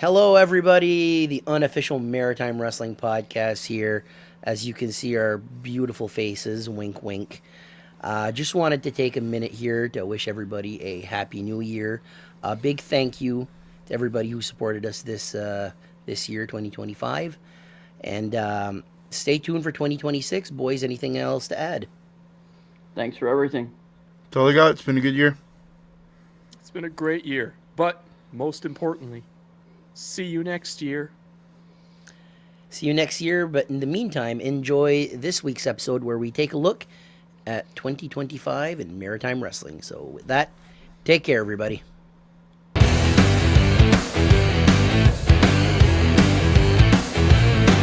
Hello, everybody. The Unofficial Maritime Wrestling Podcast here. As you can see, our beautiful faces. Wink, wink. Just wanted to take a minute here to wish everybody a happy new year. A big thank you to everybody who supported us this year, 2025. And stay tuned for 2026. Boys, anything else to add? Thanks for everything. That's all I got. It's been a good year. It's been a great year. But most importantly, see you next year. See you next year. But in the meantime, enjoy this week's episode where we take a look at 2025 in maritime wrestling. So with that, take care, everybody.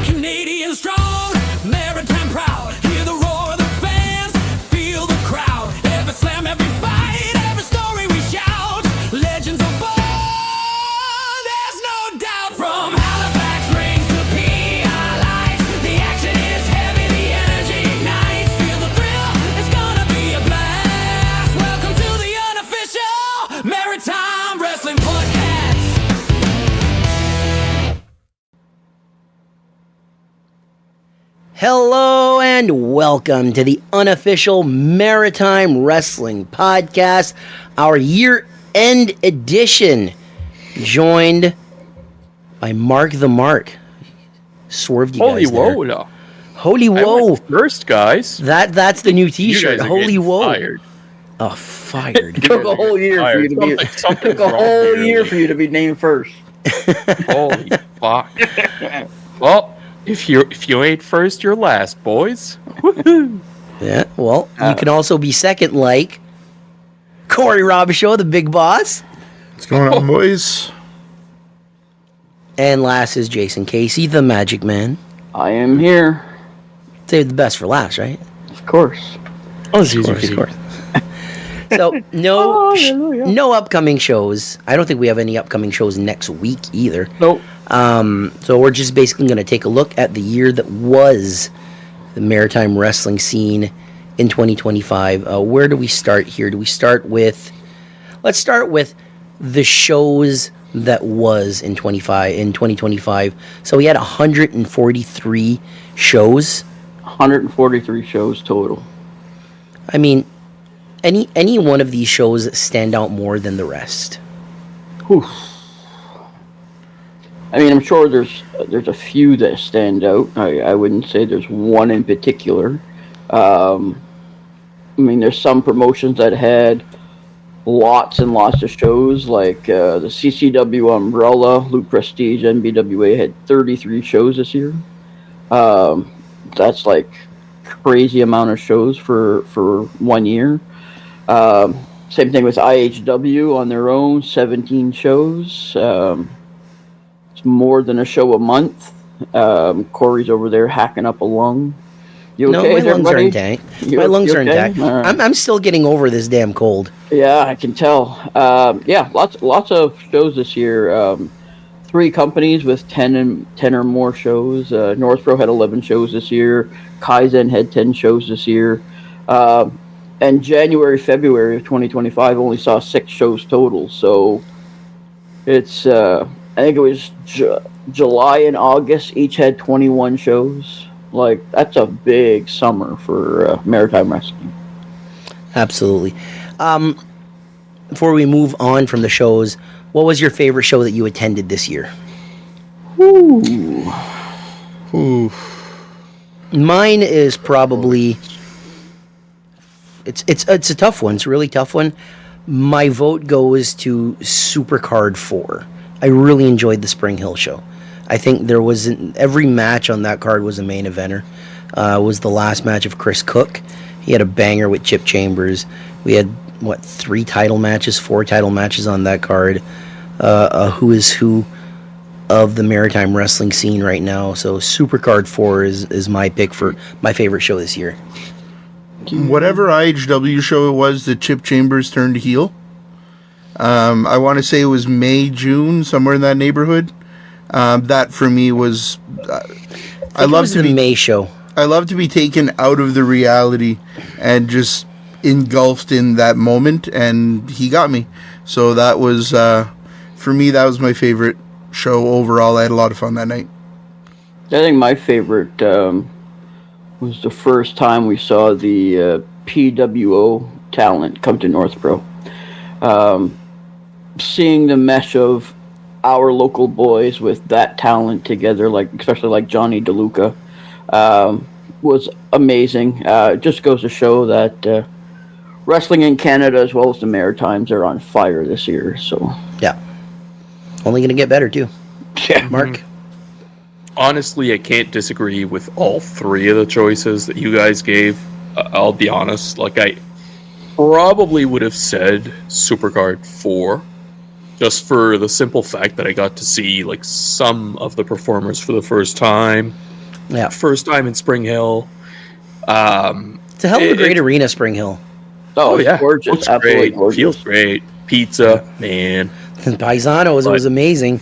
Canadian strong, maritime proud. Hear the roar of the fans, feel the crowd. Every slam, every fight, every story we shout. Legends are born, there's no doubt. From Halifax rings to PI lights, the action is heavy, the energy ignites. Feel the thrill, it's gonna be a blast. Welcome to the Unofficial Maritime Wrestling Podcast. Hello and welcome to the Unofficial Maritime Wrestling Podcast, our year-end edition, joined by Mark the Mark. Swerved you Holy guys there. whoa, no. Holy I whoa. went first, guys. That's the new You t-shirt. guys are Holy getting whoa. fired. Oh, fired. It took a whole year for you to be. Something's Took a wrong whole here. year for you to be named first. Holy fuck. Well, if you ain't first, you're last, boys. Woohoo. Yeah, well, you can also be second like Corey Robichaud, the big boss. What's going on, boys? And last is Jason Casey, the Magic Man. I am here, Save the best for last, right? of course. Oh, of course. So no upcoming shows. I don't think we have any upcoming shows next week either. Nope. So we're just basically going to take a look at the year that was the maritime wrestling scene in 2025. Where do we start here? Do we start with? Let's start with the shows that was in 2025. So we had 143 shows. 143 shows total. I mean, any one of these shows stand out more than the rest. Whew. I mean, I'm sure there's a few that stand out. I wouldn't say there's one in particular. I mean, there's some promotions that had lots and lots of shows, like the CCW umbrella, Loop Prestige, NBWA had 33 shows this year. That's like crazy amount of shows for 1 year. Same thing with IHW on their own, 17 shows. It's more than a show a month. Corey's over there hacking up a lung. You okay? No, my lungs are everybody? intact. You- My lungs you are okay? intact. All right. I'm still getting over this damn cold. Yeah, I can tell. Yeah, lots of shows this year. 3 companies with 10 or more shows. Northbro had 11 shows this year. Kaizen had 10 shows this year. And January, February of 2025 only saw 6 shows total. So it's, I think it was July and August each had 21 shows. Like, that's a big summer for maritime wrestling. Absolutely. Before we move on from the shows, what was your favorite show that you attended this year? Ooh. Ooh. Mine is probably it's a tough one. It's a really tough one. My vote goes to Supercard 4. I really enjoyed the Spring Hill show. I think every match on that card was a main eventer. Was the last match of Chris Cook. He had a banger with Chip Chambers. We had 4 title matches on that card. A who is who of the maritime wrestling scene right now. So Supercard 4 is my pick for my favorite show this year. Whatever IHW show it was that Chip Chambers turned heel. I want to say it was May, June, somewhere in that neighborhood. That for me was. I love to the be May show. I love to be taken out of the reality and just engulfed in that moment, and he got me. So that was for me. That was my favorite show overall. I had a lot of fun that night. I think my favorite was the first time we saw the PWO talent come to North Pro. Seeing the mesh of our local boys with that talent together, like especially like Johnny DeLuca, was amazing. It just goes to show that wrestling in Canada as well as the Maritimes are on fire this year. So Yeah. Only going to get better, too. yeah, Mark? Honestly, I can't disagree with all three of the choices that you guys gave. I'll be honest. Like, I probably would have said Supercard 4, just for the simple fact that I got to see, like, some of the performers for the first time. Yeah. First time in Spring Hill. It's a hell of a great arena, Spring Hill. oh, yeah. it's gorgeous, Looks absolutely great. gorgeous. Feels great. Pizza, man. Paisanos, it was amazing.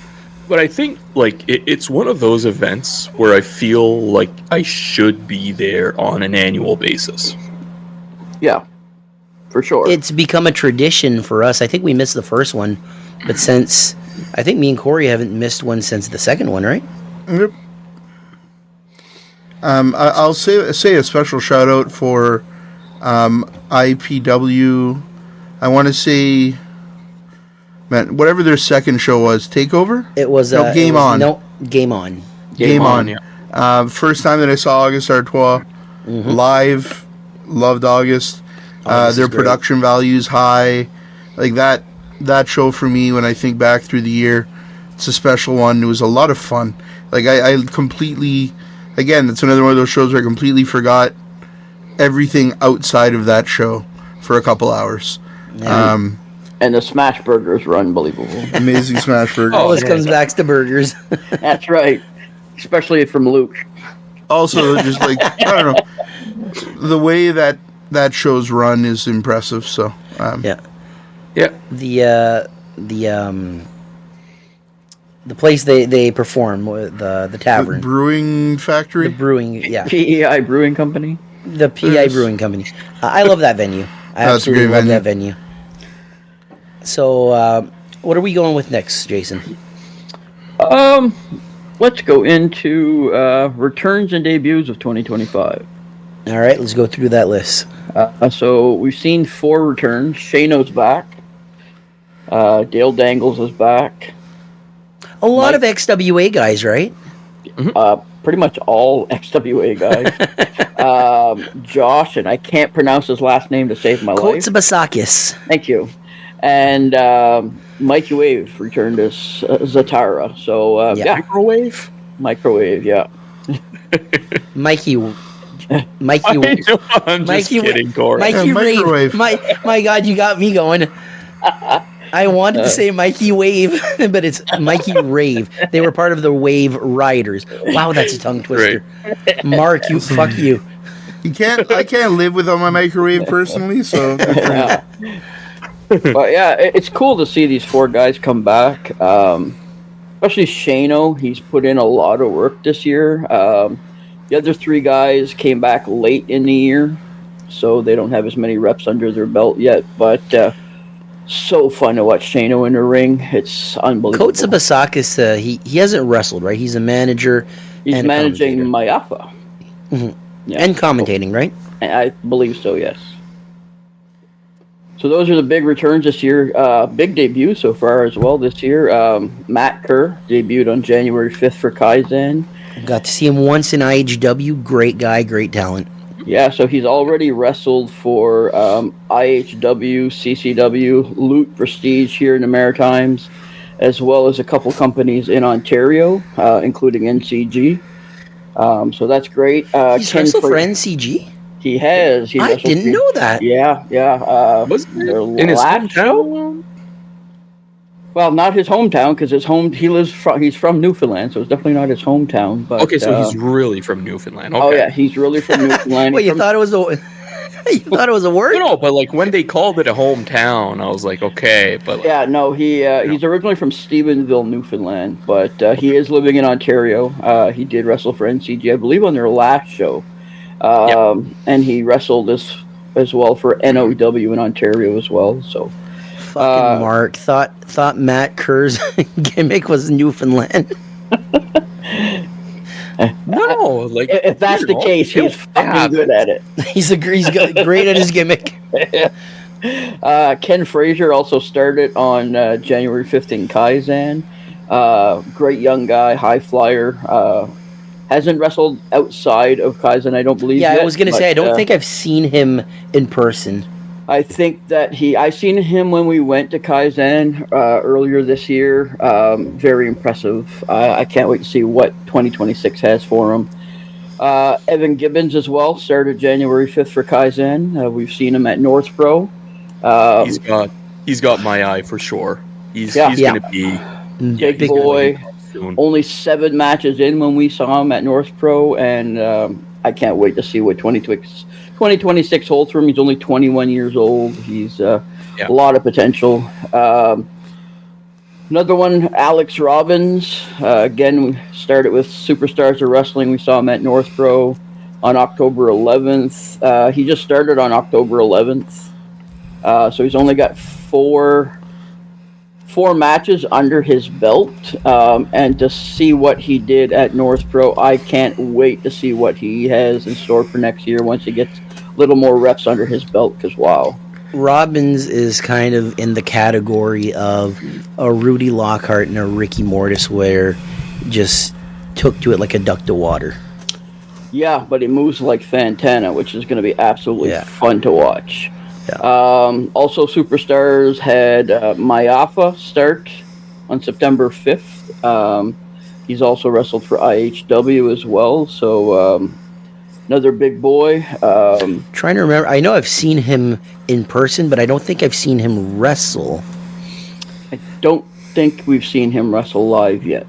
But I think, like, it's one of those events where I feel like I should be there on an annual basis. Yeah, for sure. It's become a tradition for us. I think we missed the first one, but since... I think me and Corey haven't missed one since the second one, right? Yep. I'll say a special shout out for IPW. I want to say, man, whatever their second show was, Takeover. It was Game On. No, Game On. Game On. Yeah. First time that I saw August Artois live, loved August. August Their is great. production values high, like that show for me. When I think back through the year, it's a special one. It was a lot of fun. Like I completely, again, it's another one of those shows where I completely forgot everything outside of that show for a couple hours. Yeah. And the smash burgers were unbelievable. Amazing smash burger. Always comes back to burgers. That's right, especially from Luke. Also, just like I don't know, the way that show's run is impressive. So Yeah. Yeah. The place they perform, the tavern, Brewing Factory. the brewing, yeah, PEI Brewing Company. the PI Brewing Company. I love that venue. I That's a absolutely great love that venue. So, what are we going with next, Jason? Let's go into returns and debuts of 2025. All right, let's go through that list. So we've seen 4 returns. Shano's back. Dale Dangles is back. A lot Mike- of XWA guys, right? Pretty much all XWA guys. Josh, and I can't pronounce his last name to save my life. Kotsubasakis. Thank you. And Mikey Wave returned as Zatara. So, Yeah. Microwave? Microwave, yeah. Mikey. I'm just kidding, Corey. Mikey Yeah, Microwave. Rave. My God, you got me going. I wanted to say Mikey Wave, but it's Mikey Rave. They were part of the Wave Riders. Wow, that's a tongue twister. Mark, fuck you. I can't live without my microwave personally. So good for you. But yeah, it's cool to see these 4 guys come back. Especially Shano, he's put in a lot of work this year. The other 3 guys came back late in the year, so they don't have as many reps under their belt yet. But so fun to watch Shano in the ring. It's unbelievable. Kotsubasakis, he hasn't wrestled, right? He's a manager. He's and a managing commentator. Mayafa. Mhm. Yeah. And commentating, right? I believe so, yes. So those are the big returns this year. Big debut so far as well this year. Matt Kerr debuted on January 5th for Kaizen. Got to see him once in IHW. Great guy, great talent. Yeah, so he's already wrestled for IHW, CCW, Loot Prestige here in the Maritimes, as well as a couple companies in Ontario, including NCG. So that's great. He's wrestled for NCG? He has. He I wrestled didn't for- know that. Yeah. Was their in his last show? hometown? Well, not his hometown because he's from Newfoundland, so it's definitely not his hometown. But Okay, so he's really from Newfoundland. Okay. oh yeah, he's really from Newfoundland. Wait, you From- thought it was a you thought it was a word? No, but like when they called it a hometown, I was like, okay, but like, Yeah, no, he's originally from Stephenville, Newfoundland, but he is living in Ontario. He did wrestle for NCG, I believe, on their last show, and he wrestled as well for NOW in Ontario as well. So Fucking Mark thought Matt Kerr's gimmick was Newfoundland. No, like If that's the case, he's fucking good at it. He's great at his gimmick. Ken Frazier also started on January 5th in Kaizen. Great young guy, high flyer. Hasn't wrestled outside of Kaizen, I don't believe. Yeah, yet, I was gonna say I don't think I've seen him in person. I think that I seen him when we went to Kaizen earlier this year. Very impressive. I can't wait to see what 2026 has for him. Evan Gibbons as well started January 5th for Kaizen. We've seen him at North Pro. He's got my eye for sure. He's Yeah. going to be Big boy. Only 7 matches in when we saw him at North Pro, and I can't wait to see what 2026 holds for him. He's only 21 years old. He's a lot of potential. Another one, Alex Robbins. Again, we started with Superstars of Wrestling. We saw him at North Pro on October 11th. He just started on October 11th. So he's only got four matches under his belt, and to see what he did at North Pro, I can't wait to see what he has in store for next year once he gets a little more reps under his belt, because wow. Robbins is kind of in the category of a Rudy Lockhart and a Ricky Mortis, where just took to it like a duck to water. Yeah, but he moves like Fantana, which is going to be absolutely fun to watch. Yeah. Also, Superstars had Mayafa start on September 5th. He's also wrestled for IHW as well, so another big boy. Trying to remember, I know I've seen him in person, but I don't think I've seen him wrestle. I don't think we've seen him wrestle live yet.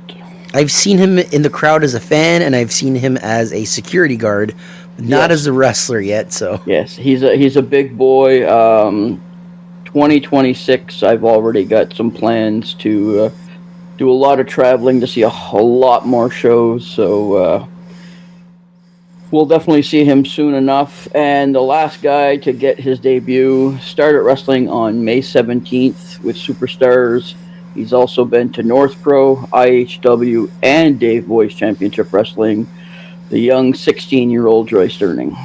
I've seen him in the crowd as a fan, and I've seen him as a security guard, not as a wrestler yet. So yes, he's a big boy. 2026, I've already got some plans to do a lot of traveling to see a lot more shows. So we'll definitely see him soon enough. And the last guy to get his debut started wrestling on May 17th with Superstars. He's also been to North Pro, IHW, and Dave Boy's Championship Wrestling. The young 16-year-old Joy Sterning.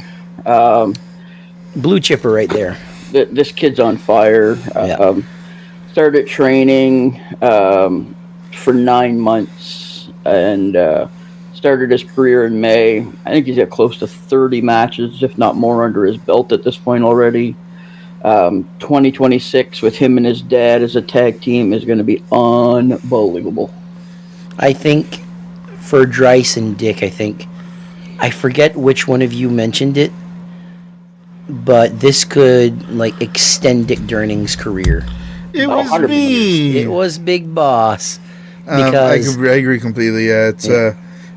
Blue chipper right there. This kid's on fire. Started training for 9 months and started his career in May. I think he's got close to 30 matches, if not more, under his belt at this point already. 2026 with him and his dad as a tag team is going to be unbelievable. I think for Dryce and Dick, I forget which one of you mentioned it, but this could extend Dick Durning's career. It was me. It was Big Boss. I agree completely. Yeah,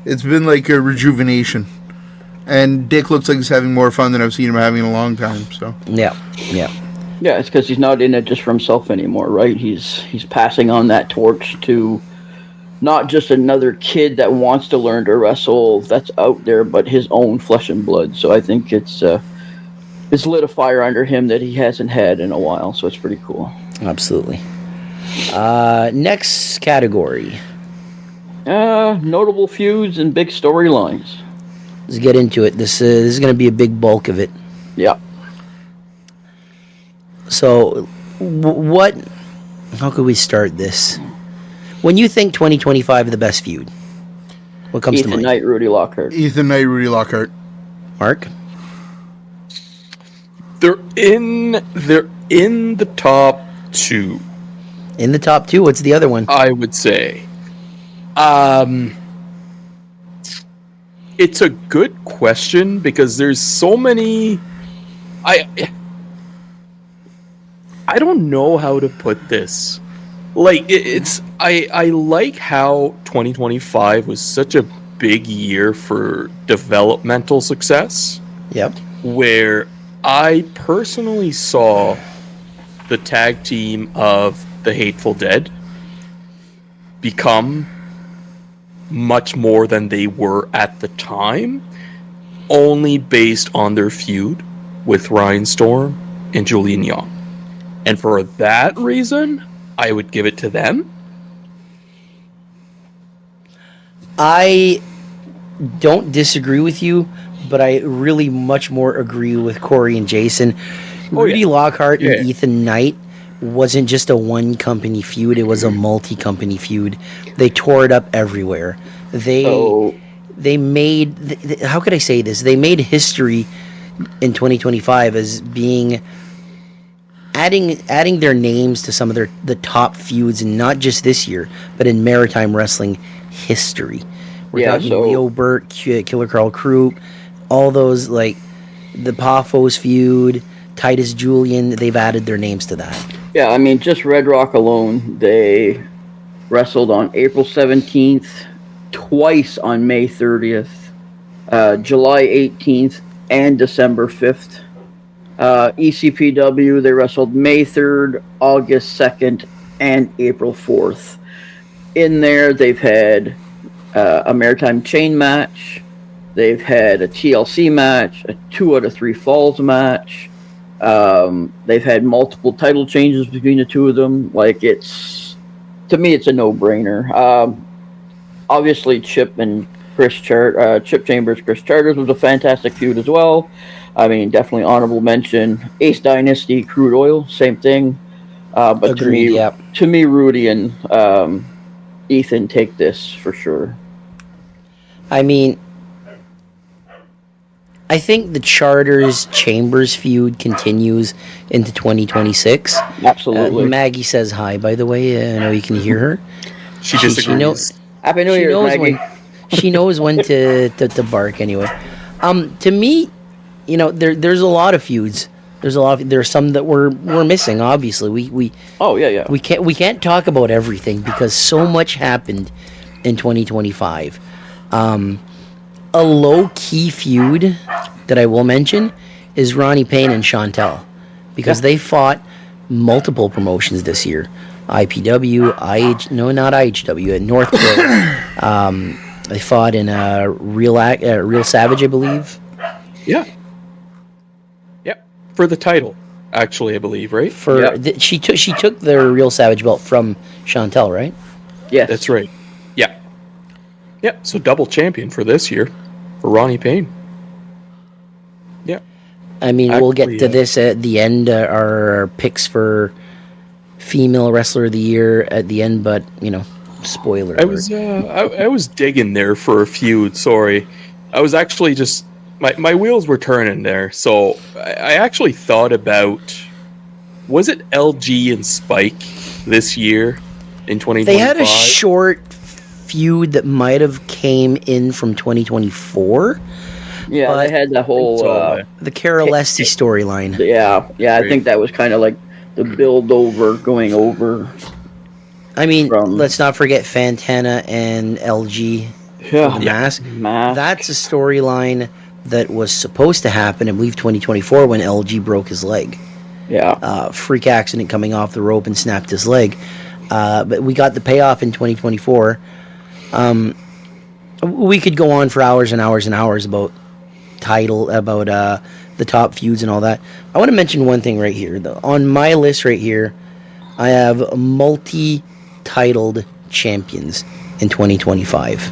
it's been like a rejuvenation, and Dick looks like he's having more fun than I've seen him having in a long time. So yeah. It's because he's not in it just for himself anymore, right? He's passing on that torch to not just another kid that wants to learn to wrestle that's out there, but his own flesh and blood. So I think it's lit a fire under him that he hasn't had in a while. So it's pretty cool. Absolutely. Next category. Notable feuds and big storylines. Let's get into it. This is going to be a big bulk of it. Yeah. So, how could we start this? When you think 2025 the best feud, what comes to mind? Ethan Knight, Rudy Lockhart. Ethan Knight, Rudy Lockhart. Mark? They're in the top 2. In the top 2? What's the other one? I would say. It's a good question because there's so many. I don't know how to put this. I like how 2025 was such a big year for developmental success. Yep. Where I personally saw the tag team of the Hateful Dead become much more than they were at the time, only based on their feud with Ryan Storm and Julian Young. And for that reason, I would give it to them. I don't disagree with you, but I really much more agree with Corey and Jason. Rudy Lockhart and Ethan Knight wasn't just a one-company feud. It was a multi-company feud. They tore it up everywhere. They made... how could I say this? They made history in 2025 as being... Adding their names to some of the top feuds, and not just this year, but in maritime wrestling history. We're talking Leo Burt, Killer Carl Krupp, all those, like the Paphos feud, Titus Julian. They've added their names to that. Yeah, I mean, just Red Rock alone, they wrestled on April 17th, twice on May 30th, July 18th, and December 5th. ECPW, they wrestled May 3rd, August 2nd, and April 4th. In there, they've had a Maritime Chain match. They've had a TLC match, a 2 out of 3 Falls match. They've had multiple title changes between the two of them. Like, to me, it's a no-brainer. Obviously, Chip Chambers, Chris Charters was a fantastic feud as well. I mean, definitely honorable mention. Ace Dynasty, Crude Oil, same thing. But Agreed, to me, Rudy and Ethan take this for sure. I mean, I think the Charters Chambers feud continues into 2026. Absolutely. Maggie says hi, by the way. I know you can hear her. She disagrees. Happy New Year, Maggie. She knows when to bark anyway. To me, there's a lot of feuds. There's some that we're missing. Obviously, we can't talk about everything because so much happened in 2025. A low key feud that I will mention is Ronnie Payne and Chantel, because they fought multiple promotions this year. IPW, not IHW, at North Pro. They fought in Real Savage, I believe. Yeah. For the title, actually, I believe, right? She took the Real Savage belt from Chantel, right? Yeah, that's right. Yeah. Yeah. So double champion for this year for Ronnie Payne. Yeah. I mean, we'll get to this at the end. Our picks for female wrestler of the year at the end, but spoiler. I was digging there for a feud. Sorry, I was actually just. My wheels were turning there, so I actually thought about, was it LG and Spike this year in 2025? They had a short feud that might have came in from 2024. Yeah, they had the whole the Carol Esty storyline. Yeah, I think that was kind of like the build over, going over. I mean, let's not forget Fantana and LG. Yeah, Mask. That's a storyline that was supposed to happen, I believe, 2024 when LG broke his leg. Yeah. Freak accident coming off the rope and snapped his leg. But we got the payoff in 2024. We could go on for hours and hours and hours about the top feuds and all that. I want to mention one thing right here, though. On my list right here, I have multi-titled champions in 2025.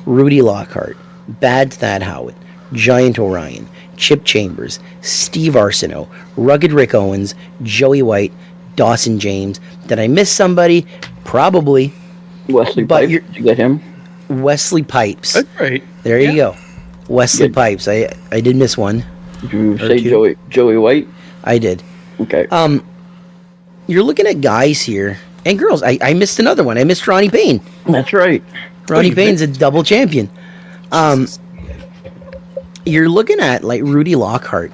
Rudy Lockhart, Bad Thad Howard, Giant Orion, Chip Chambers, Steve Arsenault, Rugged Rick Owens, Joey White, Dawson James. Did I miss somebody? Probably. Wesley Pipes. Did you get him? Wesley Pipes. That's right. There you go. Wesley Pipes. I did miss one. Did you say Joey White? I did. Okay. You're looking at guys here and girls. I missed another one. I missed Ronnie Payne. That's right. Ronnie Payne's a double champion. You're looking at like Rudy Lockhart,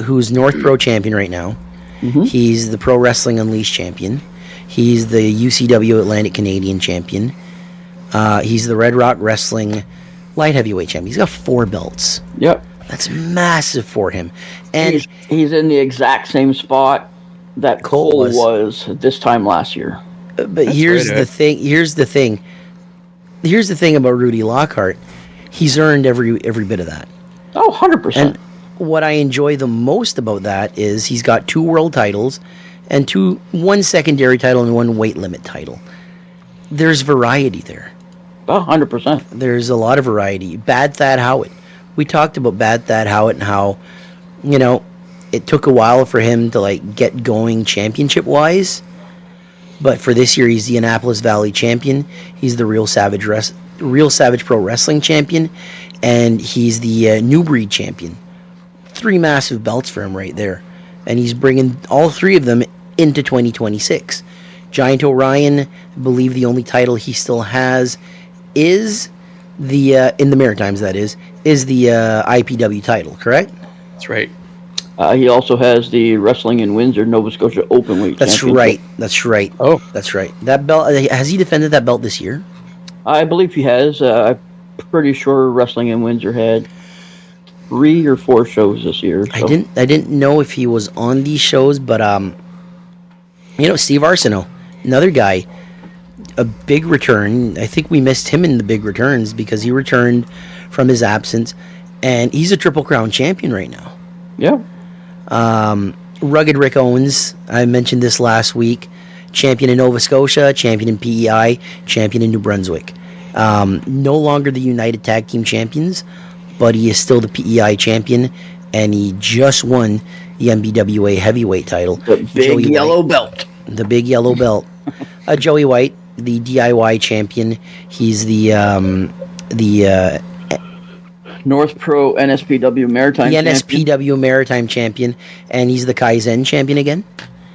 who's North Pro champion right now. Mm-hmm. He's the Pro Wrestling Unleashed champion. He's the UCW Atlantic Canadian champion. He's the Red Rock Wrestling light heavyweight champion. He's got 4 belts. Yep. That's massive for him. And he's in the exact same spot that Cole was this time last year. But here's the thing. Here's the thing about Rudy Lockhart. He's earned every bit of that. Oh, 100%. And what I enjoy the most about that is he's got 2 world titles. and one secondary title and one weight limit title. There's variety there. 100%. There's a lot of variety. Bad Thad Howard. We talked about Bad Thad Howard and how, it took a while for him to get going championship wise. But for this year, he's the Annapolis Valley champion. He's the Real Savage Pro Wrestling champion, and he's the New Breed champion. 3 massive belts for him right there, and he's bringing all 3 of them into 2026. Giant Orion, I believe the only title he still has is the in the Maritimes. That is the IPW title. Correct? That's right. He also has the Wrestling in Windsor, Nova Scotia Openweight Championship. That's right. Oh. That's right. That belt, has he defended that belt this year? I believe he has. I'm pretty sure Wrestling in Windsor had 3 or 4 shows this year. So. I didn't know if he was on these shows, but Steve Arsenault, another guy, a big return. I think we missed him in the big returns because he returned from his absence, and he's a Triple Crown champion right now. Yeah. Rugged Rick Owens, I mentioned this last week, champion in Nova Scotia, champion in PEI, champion in New Brunswick. No longer the United Tag Team Champions, but he is still the PEI champion, and he just won the MBWA heavyweight title. The big yellow belt. The big yellow belt. Joey White, the DIY champion. He's the North Pro NSPW Maritime champion. NSPW Maritime champion, and he's the Kaizen champion again.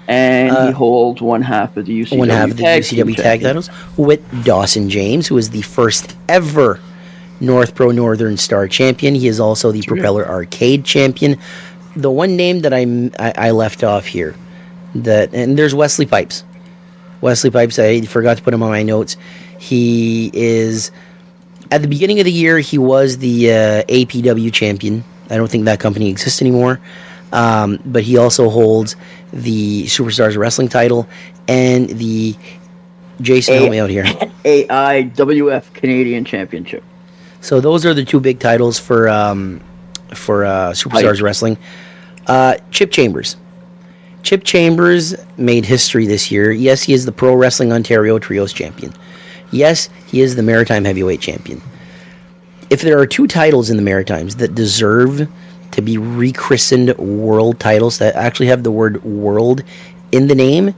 And he holds one half of the UCW tag titles with Dawson James, who is the first ever North Pro Northern Star champion. He is also the Propeller Arcade champion. The one name that I left off here, and there's Wesley Pipes. Wesley Pipes, I forgot to put him on my notes. He is, at the beginning of the year, he was the APW champion. I don't think that company exists anymore. But he also holds the Superstars Wrestling title and the Jason, help me out here. AIWF Canadian Championship. So those are the 2 big titles for Superstars Wrestling. Chip Chambers. Chip Chambers made history this year. Yes, he is the Pro Wrestling Ontario Trios champion. Yes, he is the Maritime Heavyweight champion. If there are 2 titles in the Maritimes that deserve to be rechristened world titles that actually have the word world in the name,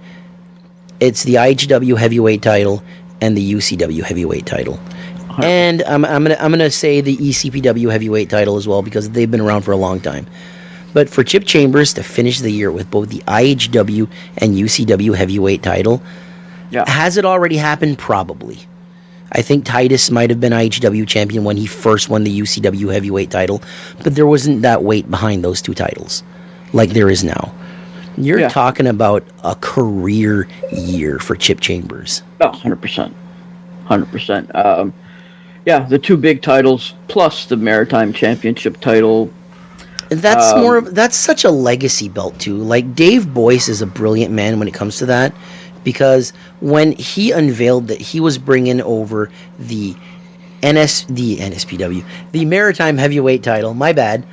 it's the IHW heavyweight title and the UCW heavyweight title. And I'm gonna say the ECPW heavyweight title as well, because they've been around for a long time. But for Chip Chambers to finish the year with both the IHW and UCW heavyweight title, has it already happened? Probably. I think Titus might have been IHW champion when he first won the UCW heavyweight title, but there wasn't that weight behind those 2 titles like there is now. You're talking about a career year for Chip Chambers. Oh, 100%. 100%. The 2 big titles plus the Maritime Championship title. And that's that's such a legacy belt too. Like, Dave Boyce is a brilliant man when it comes to that, because when he unveiled that he was bringing over the NSPW, the Maritime Heavyweight title, my bad,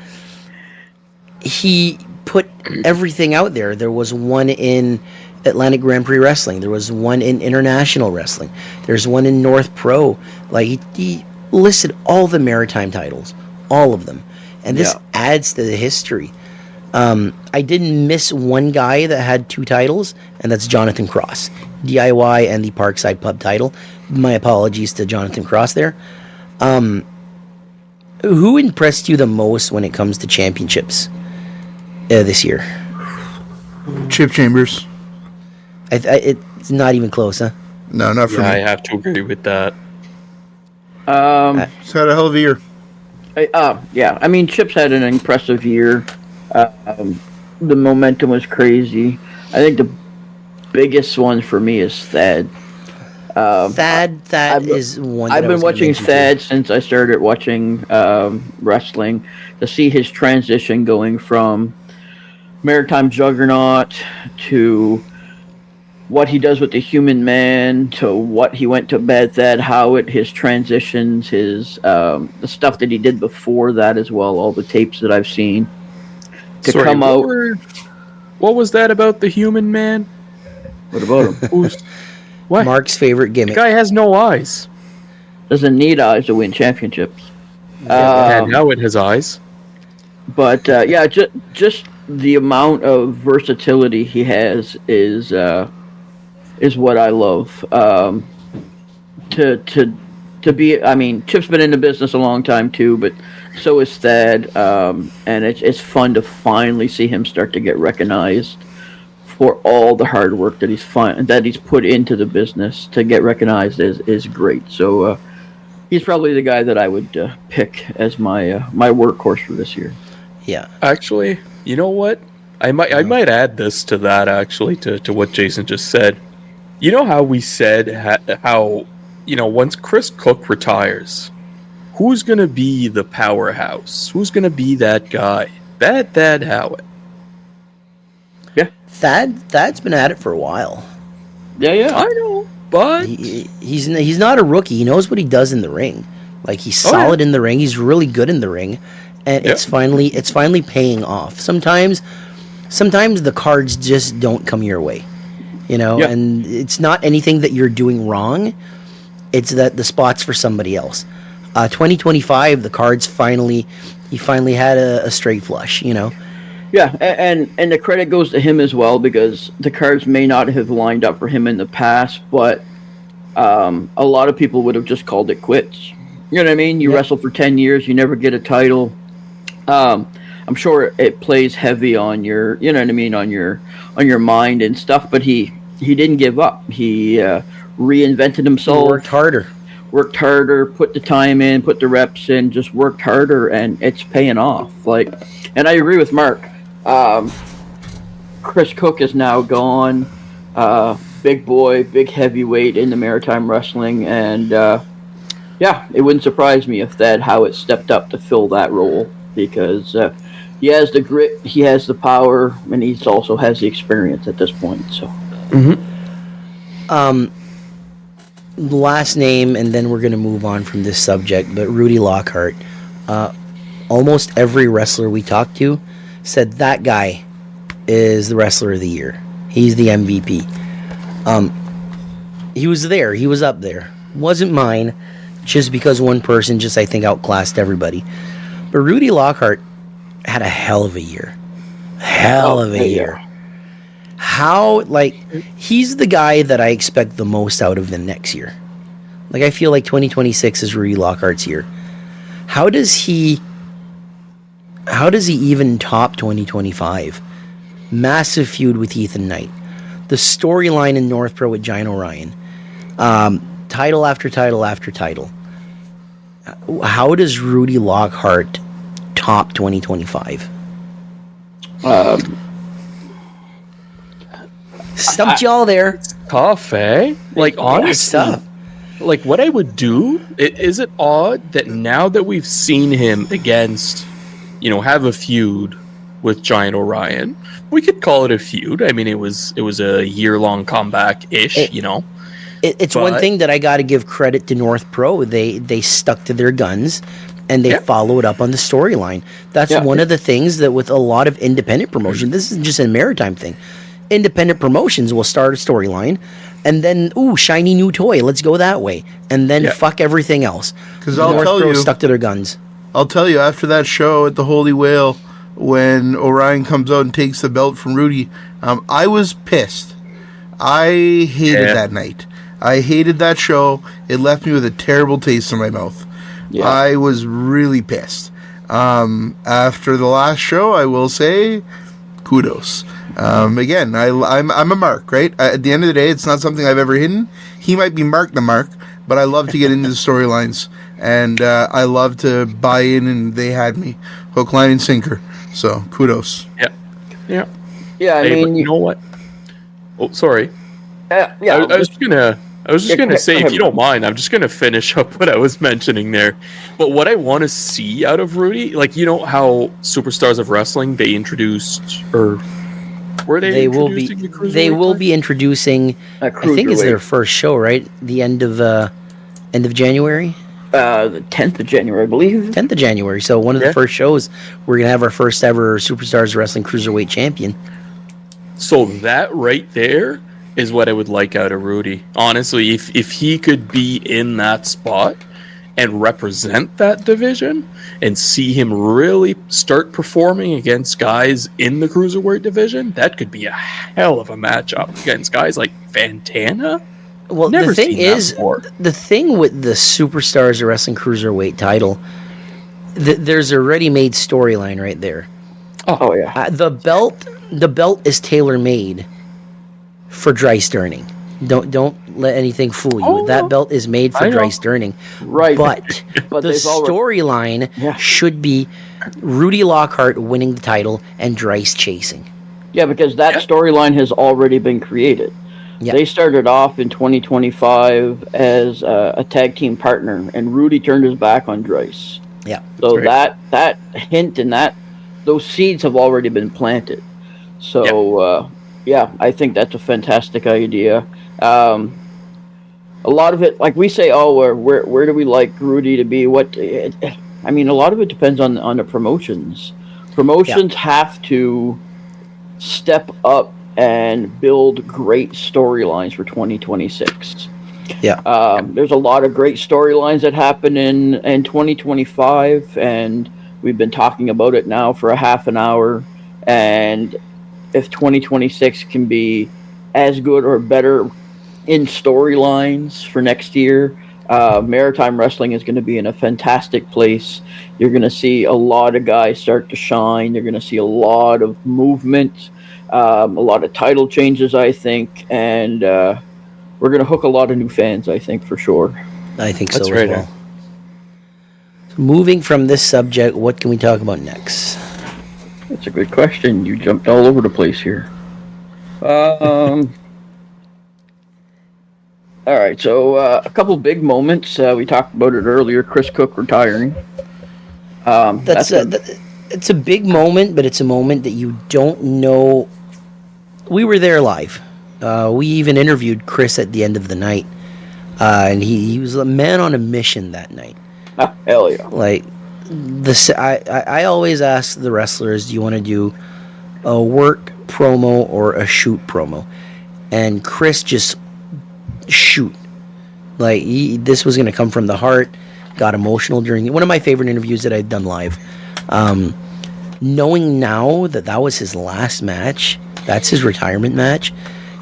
he put everything out there. There was one in Atlantic Grand Prix Wrestling. There was one in International Wrestling. There's one in North Pro. Like, he listed all the Maritime titles, all of them. And this adds to the history. I didn't miss one guy that had 2 titles, and that's Jonathan Cross. DIY and the Parkside Pub title. My apologies to Jonathan Cross there. Who impressed you the most when it comes to championships this year? Chip Chambers. It's not even close, huh? No, not for me. I have to agree with that. He's had a hell of a year. I mean, Chip's had an impressive year. The momentum was crazy. I think the biggest one for me is Thad. Thad is one. I've been watching Thad since I started watching wrestling, to see his transition going from Maritime Juggernaut to what he does with the Human Man to what he went to Bad Thad Howard, his transitions, his the stuff that he did before that as well, all the tapes that I've seen. What was that about the human man? What about him? What? Mark's favorite The gimmick. guy has no eyes. Doesn't need eyes to win championships. And now it has eyes. But just the amount of versatility he has is what I love. To be, I mean, Chip's been in the business a long time too, but so is Thad, and it's fun to finally see him start to get recognized for all the hard work that he's put into the business. To get recognized is great. So he's probably the guy that I would pick as my workhorse for this year. Yeah. Actually, you know what? I might add this to that, actually, to what Jason just said. You know how we said how, once Chris Cook retires, who's going to be the powerhouse? Who's going to be that guy? Thad Howard. Yeah. Thad's been at it for a while. Yeah. I know, but He's not a rookie. He knows what he does in the ring. Like, he's solid in the ring. He's really good in the ring. And it's finally paying off. Sometimes the cards just don't come your way, and it's not anything that you're doing wrong. It's that the spot's for somebody else. 2025, the cards he finally had a straight flush, Yeah, and the credit goes to him as well, because the cards may not have lined up for him in the past, but a lot of people would have just called it quits. You know what I mean? You wrestle for 10 years, you never get a title. I'm sure it plays heavy on your, on your mind and stuff. But he didn't give up. He reinvented himself. He worked harder, put the time in, put the reps in, just worked harder, and it's paying off. And I agree with Mark. Chris Cook is now gone. Big boy, big heavyweight in the maritime wrestling, and it wouldn't surprise me if Thad Howard stepped up to fill that role, because he has the grit, he has the power, and he also has the experience at this point. So, last name, and then we're going to move on from this subject, but Rudy Lockhart. Almost every wrestler we talked to said that guy is the wrestler of the year. He's the MVP. He was there. He was up there. Wasn't mine, just because one person I think outclassed everybody. But Rudy Lockhart had a hell of a year. Hell of a year. How, he's the guy that I expect the most out of the next year. I feel like 2026 is Rudy Lockhart's year. How does he even top 2025? Massive feud with Ethan Knight. The storyline in North Pro with Giant Orion. Title after title after title. How does Rudy Lockhart top 2025? Stumped y'all there. Tough, eh? Honestly, stuff. What I would do, is it odd that now that we've seen him against, have a feud with Giant Orion, we could call it a feud. I mean, it was a year-long comeback-ish, It's one thing that I got to give credit to North Pro. They stuck to their guns, and they followed up on the storyline. That's one of the things that with a lot of independent promotion, this isn't just a maritime thing. Independent promotions will start a storyline, and then, shiny new toy, let's go that way. And then fuck everything else. Because North Pro stuck to their guns. I'll tell you, after that show at the Holy Whale, when Orion comes out and takes the belt from Rudy, I was pissed. I hated that night. I hated that show. It left me with a terrible taste in my mouth. Yeah. I was really pissed. After the last show, I will say, kudos. Again, I'm a mark, right? At the end of the day, it's not something I've ever hidden. He might be Mark the Mark, but I love to get into the storylines, and I love to buy in, and they had me hook, line, and sinker. So kudos. Yeah. I mean, you know what? Oh, sorry. Yeah. I was just gonna say, if you don't mind, I'm just gonna finish up what I was mentioning there. But what I want to see out of Rudy, how Superstars of Wrestling, they introduced, or were they? They will be introducing. I think it's their first show, right? The end of January. The 10th of January, I believe. 10th of January. So one of the first shows, we're gonna have our first ever Superstars Wrestling Cruiserweight champion. So that right there is what I would like out of Rudy. Honestly, if he could be in that spot and represent that division and see him really start performing against guys in the cruiserweight division, that could be a hell of a matchup against guys like Fantana. Well, Never the thing seen that is, before. the thing with the Superstars of Wrestling Cruiserweight title, there's a ready-made storyline right there. Oh yeah. The belt is tailor-made for dry sterning. Don't let anything fool you. Oh, that belt is made for I know. dry sterning. Right. But, But the they've already- storyline Yeah. should be Rudy Lockhart winning the title and Dryce chasing. Yeah, because that storyline has already been created. Yeah. They started off in 2025 as a tag team partner, and Rudy turned his back on Dryce. Yeah. So Right. that hint and those seeds have already been planted. So yeah, I think that's a fantastic idea. A lot of it, like we say, where do we like Rudy to be? I mean, a lot of it depends on the promotions. Promotions have to step up and build great storylines for 2026. Yeah. There's a lot of great storylines that happen in 2025, and we've been talking about it now for a half an hour. And if 2026 can be as good or better in storylines for next year, Maritime Wrestling is going to be in a fantastic place. You're going to see a lot of guys start to shine. You're going to see a lot of movement, a lot of title changes, I think, and we're going to hook a lot of new fans, I think, for sure. I think That's so right, as well. Moving from this subject, what can we talk about next? That's a good question. You jumped all over the place here. All right, so a couple big moments. We talked about it earlier. Chris Cook retiring. It's a big moment, but it's a moment that you don't know. We were there live. We even interviewed Chris at the end of the night, and he was a man on a mission that night. Hell yeah! Like I always ask the wrestlers, do you want to do a work promo or a shoot promo? And Chris just shoot. Like this was going to come from the heart. Got emotional during one of my favorite interviews that I've done live. Knowing now that was his last match, that's his retirement match,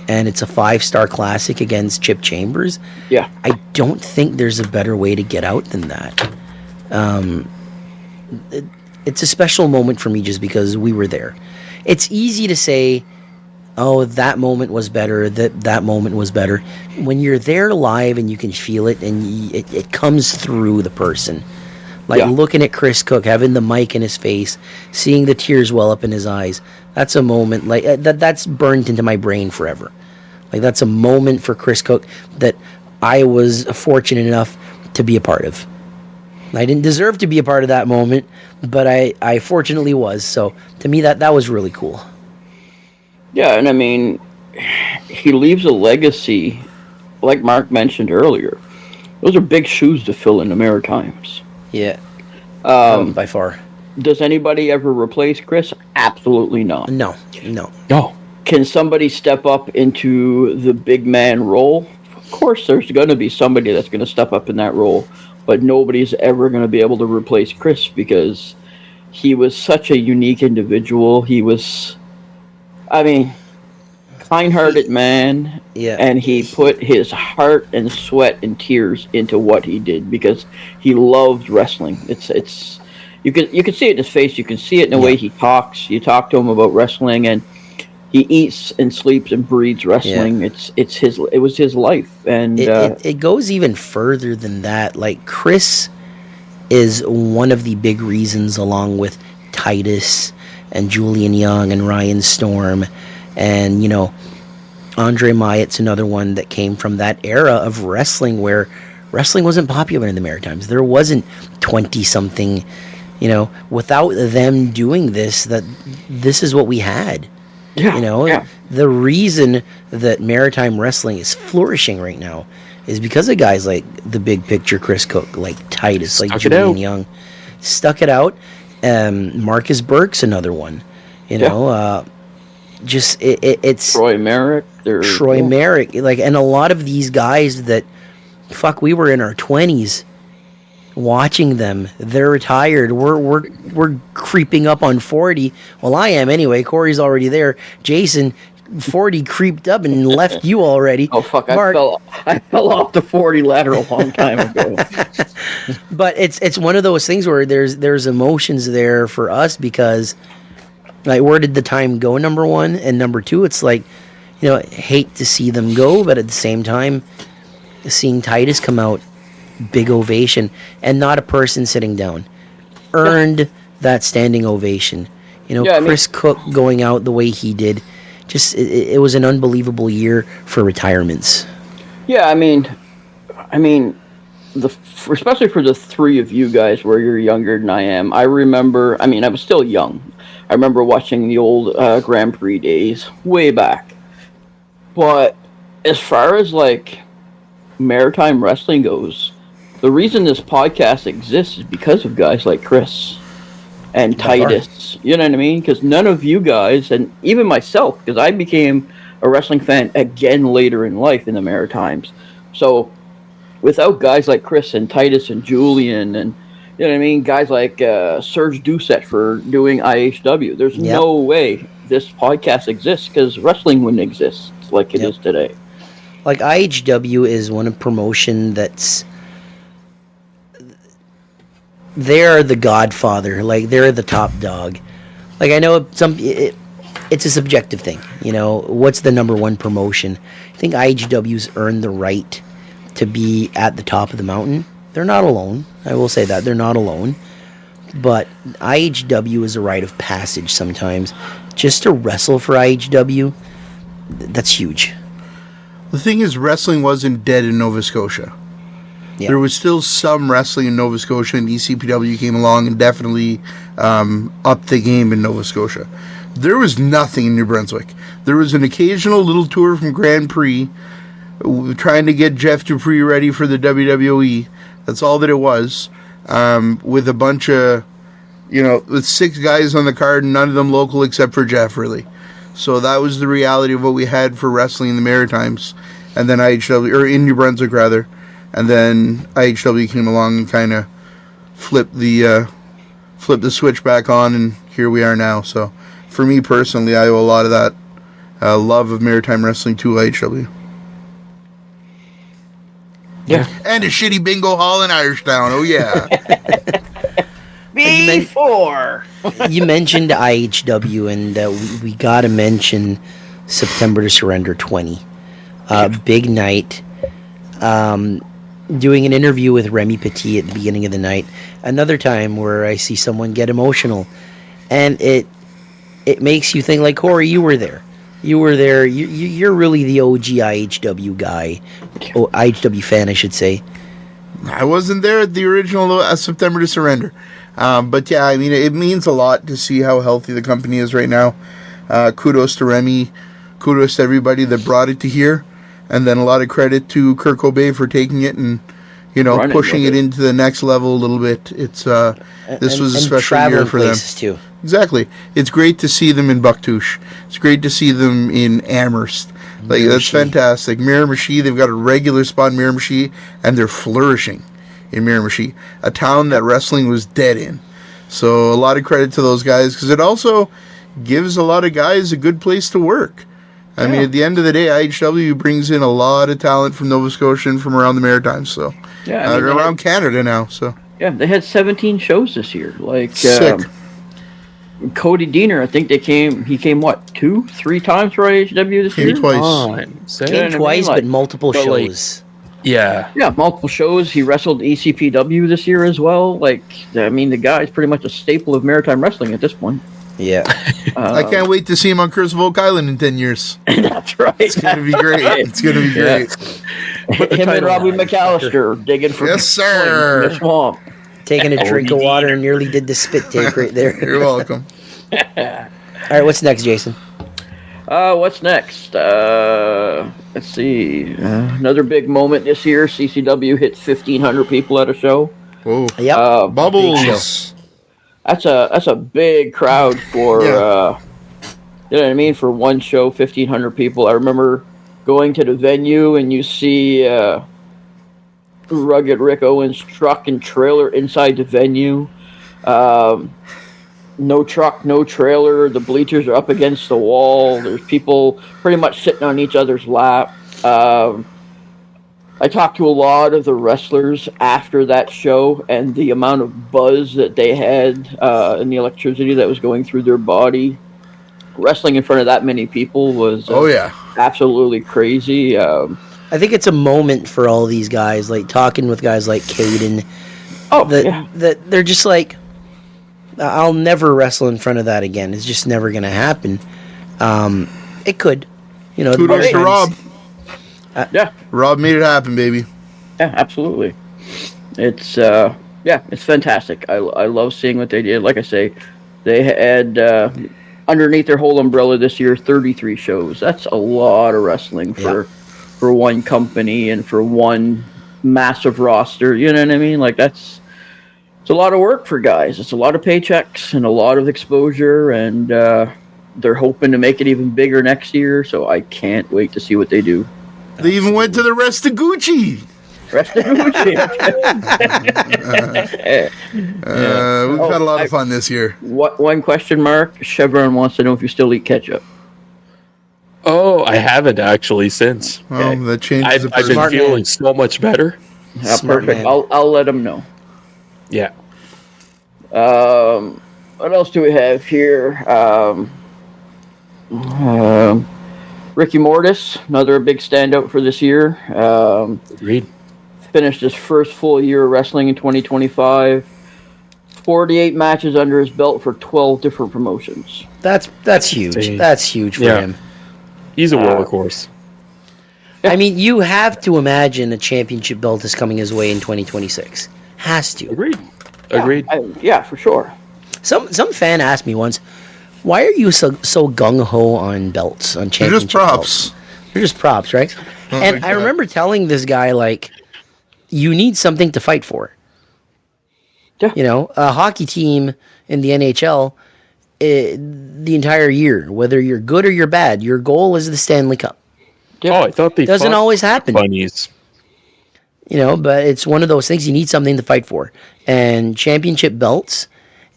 and it's a 5-star classic against Chip Chambers. Yeah, I don't think there's a better way to get out than that. It's a special moment for me just because we were there. It's easy to say, oh, that moment was better, that moment was better. When you're there live and you can feel it and it comes through the person. Like looking at Chris Cook, having the mic in his face, seeing the tears well up in his eyes. That's a moment like that's burned into my brain forever. Like that's a moment for Chris Cook that I was fortunate enough to be a part of. I didn't deserve to be a part of that moment, but I fortunately was. So to me, that was really cool. yeah, and I mean, he leaves a legacy, like Mark mentioned earlier. Those are big shoes to fill in the Maritimes. Yeah. By far. Does anybody ever replace Chris? Absolutely not. No. No. Can somebody step up into the big man role? Of course, there's going to be somebody that's going to step up in that role, but nobody's ever going to be able to replace Chris because he was such a unique individual. He was, kind-hearted man, and he put his heart and sweat and tears into what he did because he loved wrestling. It's you can see it in his face. You can see it in the way he talks. You talk to him about wrestling, and he eats and sleeps and breathes wrestling. Yeah. It was his life, and it goes even further than that. Like Chris is one of the big reasons, along with Titus and Julian Young and Ryan Storm, and Andre Myatt's another one that came from that era of wrestling where wrestling wasn't popular in the Maritimes. There wasn't 20-something, without them doing this is what we had. The reason that Maritime Wrestling is flourishing right now is because of guys like the Big Picture Chris Cook, like Titus, like Julian Young. Stuck it out. Marcus Burke's another one. it's Troy Merrick. Troy Merrick, like, and a lot of these guys that, fuck, we were in our 20s watching them. They're retired. We're creeping up on 40. Well, I am anyway. Corey's already there. Jason, 40 creeped up and left you already. Oh fuck! Mark, I fell off the 40 ladder a long time ago. But it's one of those things where there's emotions there for us, because, like, where did the time go? Number one, and number two, it's like, you know, hate to see them go, but at the same time, seeing Titus come out, big ovation, and not a person sitting down, earned that standing ovation. You know, Chris Cook going out the way he did, just it was an unbelievable year for retirements. Yeah, I mean, especially for the three of you guys, where you're younger than I am. I remember. I mean, I was still young. I remember watching the old Grand Prix days way back. But as far as like maritime wrestling goes, the reason this podcast exists is because of guys like Chris and Titus. You know what I mean? Because none of you guys, and even myself, because I became a wrestling fan again later in life in the Maritimes. So without guys like Chris and Titus and Julian and, you know what I mean, guys like Serge Doucette for doing IHW, there's no way this podcast exists, because wrestling wouldn't exist like it is today. Like, IHW is one of promotion that's, they're the godfather. Like, they're the top dog. Like, I know it's a subjective thing. You know, what's the number one promotion? I think IHW's earned the right to be at the top of the mountain. They're not alone. I will say that. They're not alone. But IHW is a rite of passage sometimes. Just to wrestle for IHW, that's huge. The thing is, wrestling wasn't dead in Nova Scotia. Yeah. There was still some wrestling in Nova Scotia, and ECPW came along and definitely upped the game in Nova Scotia. There was nothing in New Brunswick. There was an occasional little tour from Grand Prix trying to get Jeff Dupree ready for the WWE. That's all that it was. With a bunch of, with 6 guys on the card, and none of them local except for Jeff, really. So that was the reality of what we had for wrestling in the Maritimes, and then IHW, or in New Brunswick rather, and then IHW came along and kind of flipped the switch back on, and here we are now. So for me personally, I owe a lot of that love of maritime wrestling to IHW. Yeah. And a shitty bingo hall in Irishtown. Oh yeah. Before you mentioned IHW, and we got to mention September to Surrender 20. Big night. Doing an interview with Remy Petit at the beginning of the night. Another time where I see someone get emotional, and it makes you think, like, Corey, you were there. You were there. You're really the OG IHW guy. IHW fan, I should say. I wasn't there at the original September to Surrender. But yeah, I mean, it means a lot to see how healthy the company is right now. Kudos to Remy. Kudos to everybody that brought it to here. And then a lot of credit to Kurt Cobain for taking it and, pushing it into the next level a little bit. It's this was a special year for them. Too. Exactly. It's great to see them in Bucktouche. It's great to see them in Amherst. Like, that's fantastic. Miramichi, they've got a regular spot in Miramichi, and they're flourishing in Miramichi, a town that wrestling was dead in. So a lot of credit to those guys, because it also gives a lot of guys a good place to work. I mean, at the end of the day, IHW brings in a lot of talent from Nova Scotia and from around the Maritimes. So they're around Canada now. So yeah, they had 17 shows this year. Like, sick. Cody Diener, I think he came what, 2-3 times for IHW this year? Came twice. Came twice, but multiple shows. Yeah, multiple shows. He wrestled ECPW this year as well. Like, I mean, the guy's pretty much a staple of maritime wrestling at this point. Yeah. I can't wait to see him on Curse of Oak Island in 10 years. That's right. It's going to be great. It's going to be great. Him and Robbie McAllister digging for yes, sir. In the swamp. Taking a drink of water and nearly did the spit take right there. You're welcome. All right, what's next, Jason? What's next? Let's see. Another big moment this year. CCW hit 1,500 people at a show. Whoa. Yep. Bubbles. That's a big crowd for You know what I mean? For one show, 1,500 people. I remember going to the venue and you see Rugged Rick Owens' truck and trailer inside the venue. No truck, no trailer. The bleachers are up against the wall. There's people pretty much sitting on each other's lap. I talked to a lot of the wrestlers after that show, and the amount of buzz that they had and the electricity that was going through their body. Wrestling in front of that many people was absolutely crazy. I think it's a moment for all these guys, like talking with guys like Caden. That they're just like, I'll never wrestle in front of that again. It's just never going to happen. It could. Kudos to Rob. Yeah. Rob made it happen, baby. Yeah, absolutely. It's it's fantastic. I love seeing what they did. Like I say, they had underneath their whole umbrella this year 33 shows. That's a lot of wrestling for one company and for one massive roster. You know what I mean? Like it's a lot of work for guys. It's a lot of paychecks and a lot of exposure, and they're hoping to make it even bigger next year. So I can't wait to see what they do. They even went to the Rest of Gucci. Rest of Gucci. We've had a lot of fun this year. One question mark. Chevron wants to know if you still eat ketchup. Oh, I haven't actually since. Well, that changes the I've been feeling so much better. Perfect. I'll let them know. Yeah. What else do we have here? Ricky Mortis, another big standout for this year. Agreed. Finished his first full year of wrestling in 2025. 48 matches under his belt for 12 different promotions. That's huge. insane. That's huge for him. He's a workhorse. I mean, you have to imagine a championship belt is coming his way in 2026. Has to. Agreed. Yeah, for sure. Some fan asked me once, why are you so gung-ho on belts, on They're championship just props. belts? You're just props, right? And I remember telling this guy, like, you need something to fight for. Yeah. A hockey team in the NHL, the entire year, whether you're good or you're bad, your goal is the Stanley Cup. Oh, I thought they Doesn't always happen. Bunnies. But it's one of those things you need something to fight for. And championship belts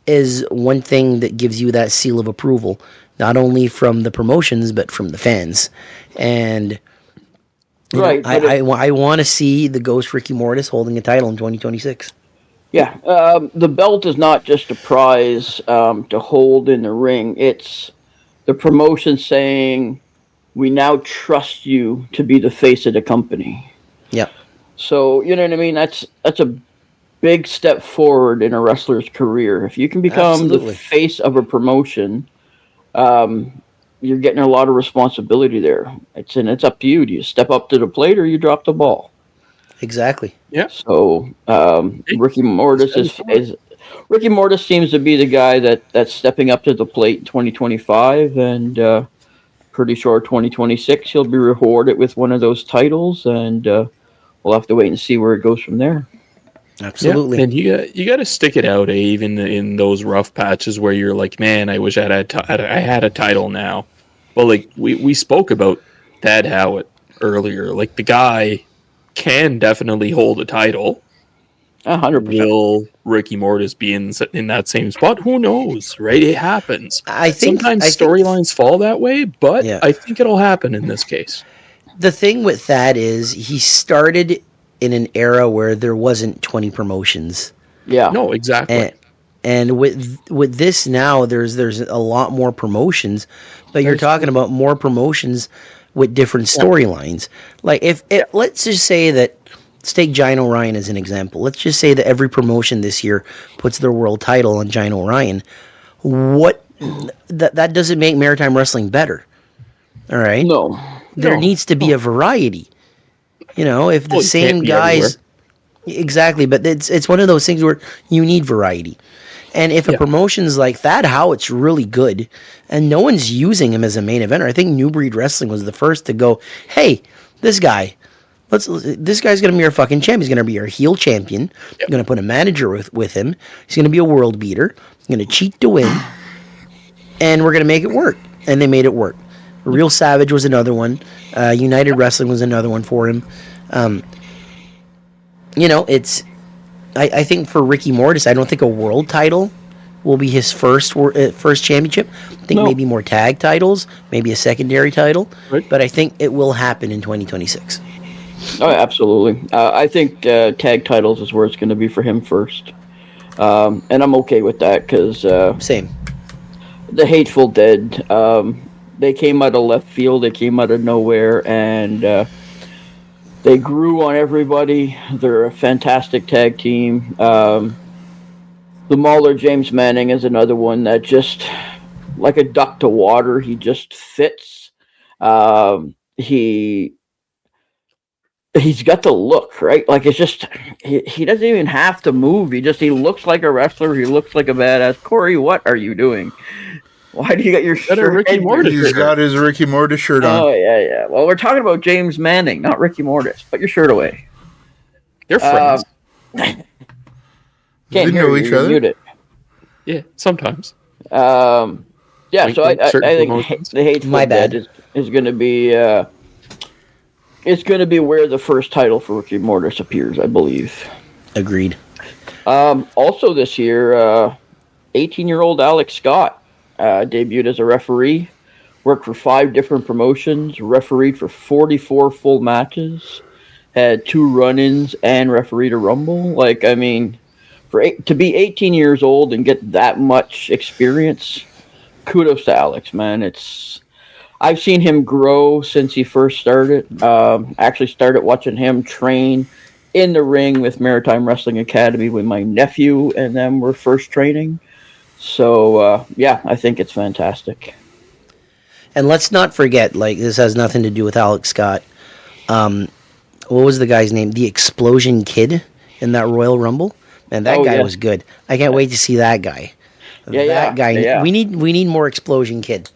is one thing that gives you that seal of approval, not only from the promotions, but from the fans. And I want to see the Ghost Ricky Mortis holding a title in 2026. Yeah, the belt is not just a prize to hold in the ring. It's the promotion saying, we now trust you to be the face of the company. Yeah. So, you know what I mean? That's a big step forward in a wrestler's career. If you can become the face of a promotion, you're getting a lot of responsibility there. It's up to you. Do you step up to the plate or you drop the ball? Exactly. Yeah. So Ricky Mortis Ricky Mortis seems to be the guy that's stepping up to the plate in 2025, and pretty sure 2026 he'll be rewarded with one of those titles, and we'll have to wait and see where it goes from there. Absolutely. Yeah, and you got to stick it out, even in those rough patches where you're like, man, I wish I had a title now. Well, like we spoke about Thad Howard earlier. Like, the guy can definitely hold a title. 100%. Will Ricky Mortis be in that same spot? Who knows, right? It happens. I think sometimes storylines fall that way, but I think it'll happen in this case. The thing with Thad is he started in an era where there wasn't 20 promotions. Yeah. No, exactly. And with this now, there's a lot more promotions, but you're talking about more promotions with different storylines. Like, let's just say that, let's take Gino Ryan as an example. Let's just say that every promotion this year puts their world title on Gino Ryan. That doesn't make maritime wrestling better. All right? No. There needs to be a variety. If the same guys... Everywhere. Exactly, but it's one of those things where you need variety. And if a promotion's like that, how it's really good, and no one's using him as a main eventer. I think New Breed Wrestling was the first to go, hey, this guy's going to be our fucking champ. He's going to be our heel champion. Yep. Going to put a manager with him. He's going to be a world beater. He's going to cheat to win. And we're going to make it work. and they made it work. Real Savage was another one. United Wrestling was another one for him. It's. I think for Ricky Mortis, I don't think a world title will be his first championship. I think maybe more tag titles, maybe a secondary title, Right. but I think it will happen in 2026. Oh, absolutely. I think tag titles is where it's going to be for him first. And I'm okay with that because Same. the Hateful Dead, they came out of left field, they came out of nowhere, and they grew on everybody. They're a fantastic tag team. The Mauler James Manning is another one that just, like a duck to water, he just fits. He's got the look, right? Like, it's just, he doesn't even have to move. He looks like a wrestler. He looks like a badass. Corey, what are you doing? Why do you got your shirt? Ricky Mortis He's got his Ricky Mortis shirt on. Oh, yeah. Well, we're talking about James Manning, not Ricky Mortis. Put your shirt away. They're friends. Can't They hear know you. each You're other? muted. Yeah, sometimes. Yeah, Wink, so wink, I certain think promotions. the Hateful My bad. Dead is going to be it's going to be where the first title for Ricky Mortis appears, I believe. Agreed. Also this year, 18-year-old Alex Scott debuted as a referee, worked for 5 different promotions, refereed for 44 full matches, had 2 run-ins, and refereed a Rumble. Like, I mean, to be 18 years old and get that much experience, kudos to Alex, man. I've seen him grow since he first started. Actually started watching him train in the ring with Maritime Wrestling Academy when my nephew and them were first training. So, yeah, I think it's fantastic. And let's not forget, like, this has nothing to do with Alex Scott. What was the guy's name? The Explosion Kid in that Royal Rumble? And that guy was good. I can't wait to see that guy. That guy. Yeah. We need more Explosion Kid.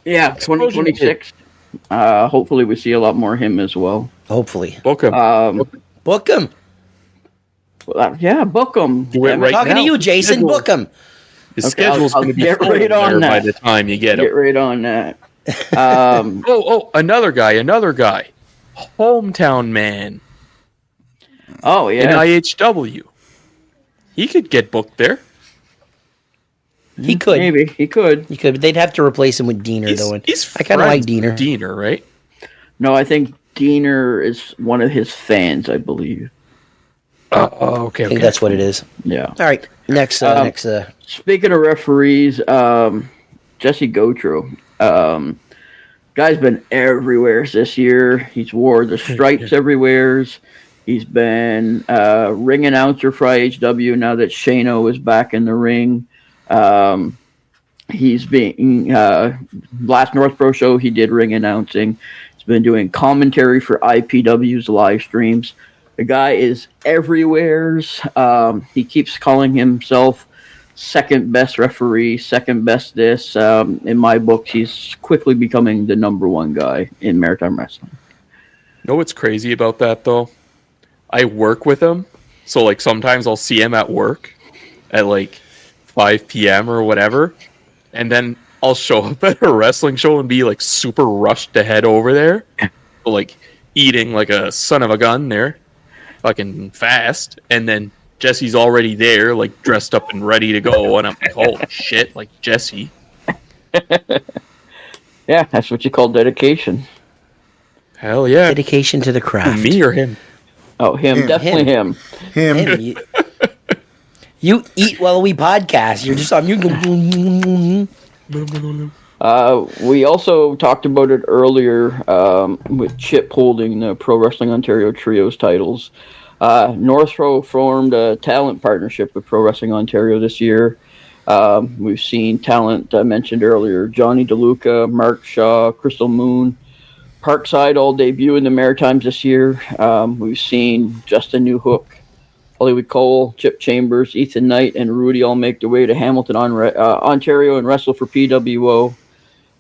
Yeah, 2026. Hopefully we see a lot more of him as well. Hopefully. Book him. Book him. Yeah, book him. Do it I'm right talking now. to you, Jason. Schedule. Book him. His Okay, schedule's I'll going to be get full right on there by that. the time you get Get him. right on that. Another guy. Hometown Man Oh, in yeah. IHW. He could get booked there. He could. Maybe. He could. He could, but they'd have to replace him with Diener, though. And He's I kind of like friends Diener. with Diener, right? No, I think Diener is one of his fans, I believe. Okay. I think that's what it is. Yeah. All right. Next. Speaking of referees, Jesse Gautreau. Guy's been everywhere this year. He's wore the stripes everywhere. He's been ring announcer for IHW now that Shano is back in the ring. He's been last North Pro show he did ring announcing. He's been doing commentary for IPW's live streams. The guy is everywhere. He keeps calling himself second best referee, second best this. In my book, he's quickly becoming the number one guy in Maritime Wrestling. Know what's crazy about that, though? I work with him, so, like, sometimes I'll see him at work at, like, 5 p.m. or whatever, and then I'll show up at a wrestling show and be, like, super rushed to head over there, like, eating like a son of a gun there, fucking fast, and then Jesse's already there, like, dressed up and ready to go, and I'm like, oh, shit, like, Jesse. Yeah, that's what you call dedication. Hell yeah. Dedication to the craft. Me or him? Oh, him. Definitely him. Him, you eat while we podcast. You're just on mute. We also talked about it earlier with Chip holding the Pro Wrestling Ontario Trios titles. Northro formed a talent partnership with Pro Wrestling Ontario this year. We've seen talent I mentioned earlier, Johnny DeLuca, Mark Shaw, Crystal Moon. Parkside all debut in the Maritimes this year. We've seen Justin Newhook, Hollywood Cole, Chip Chambers, Ethan Knight, and Rudy all make their way to Hamilton, Ontario, and wrestle for PWO.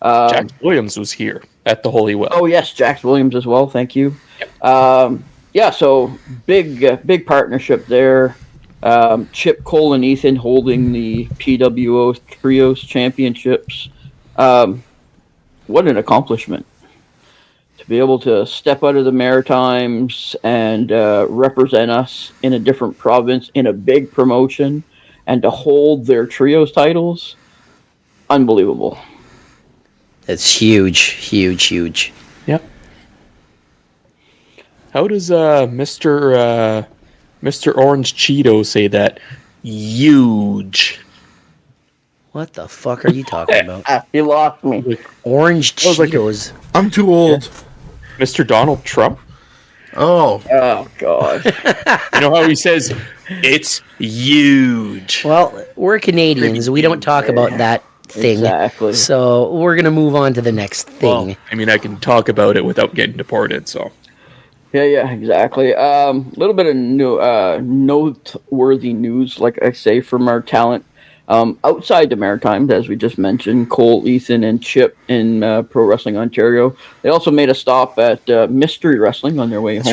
Jack Williams was here at the Holy Well. Oh yes, Jax Williams as well. Thank you. Yeah, so big partnership there. Chip, Cole, and Ethan holding the PWO Trios Championships. what an accomplishment. To be able to step out of the Maritimes and represent us in a different province in a big promotion and to hold their trios titles, unbelievable. It's huge, huge, huge. Yep. How does Mr. Orange Cheeto say that? Huge. What the fuck are you talking about? You lost me. Orange Cheetos. I'm too old. Mr. Donald Trump? Oh. Oh, God. You know how he says, it's huge. Well, we're Canadians. We don't talk about that thing. Exactly. So we're going to move on to the next thing. Well, I mean, I can talk about it without getting deported, so. Yeah, exactly. A little bit of noteworthy news, like I say, from our talent. Outside the Maritimes, as we just mentioned, Cole, Ethan, and Chip in Pro Wrestling Ontario. They also made a stop at Mystery Wrestling on their way home.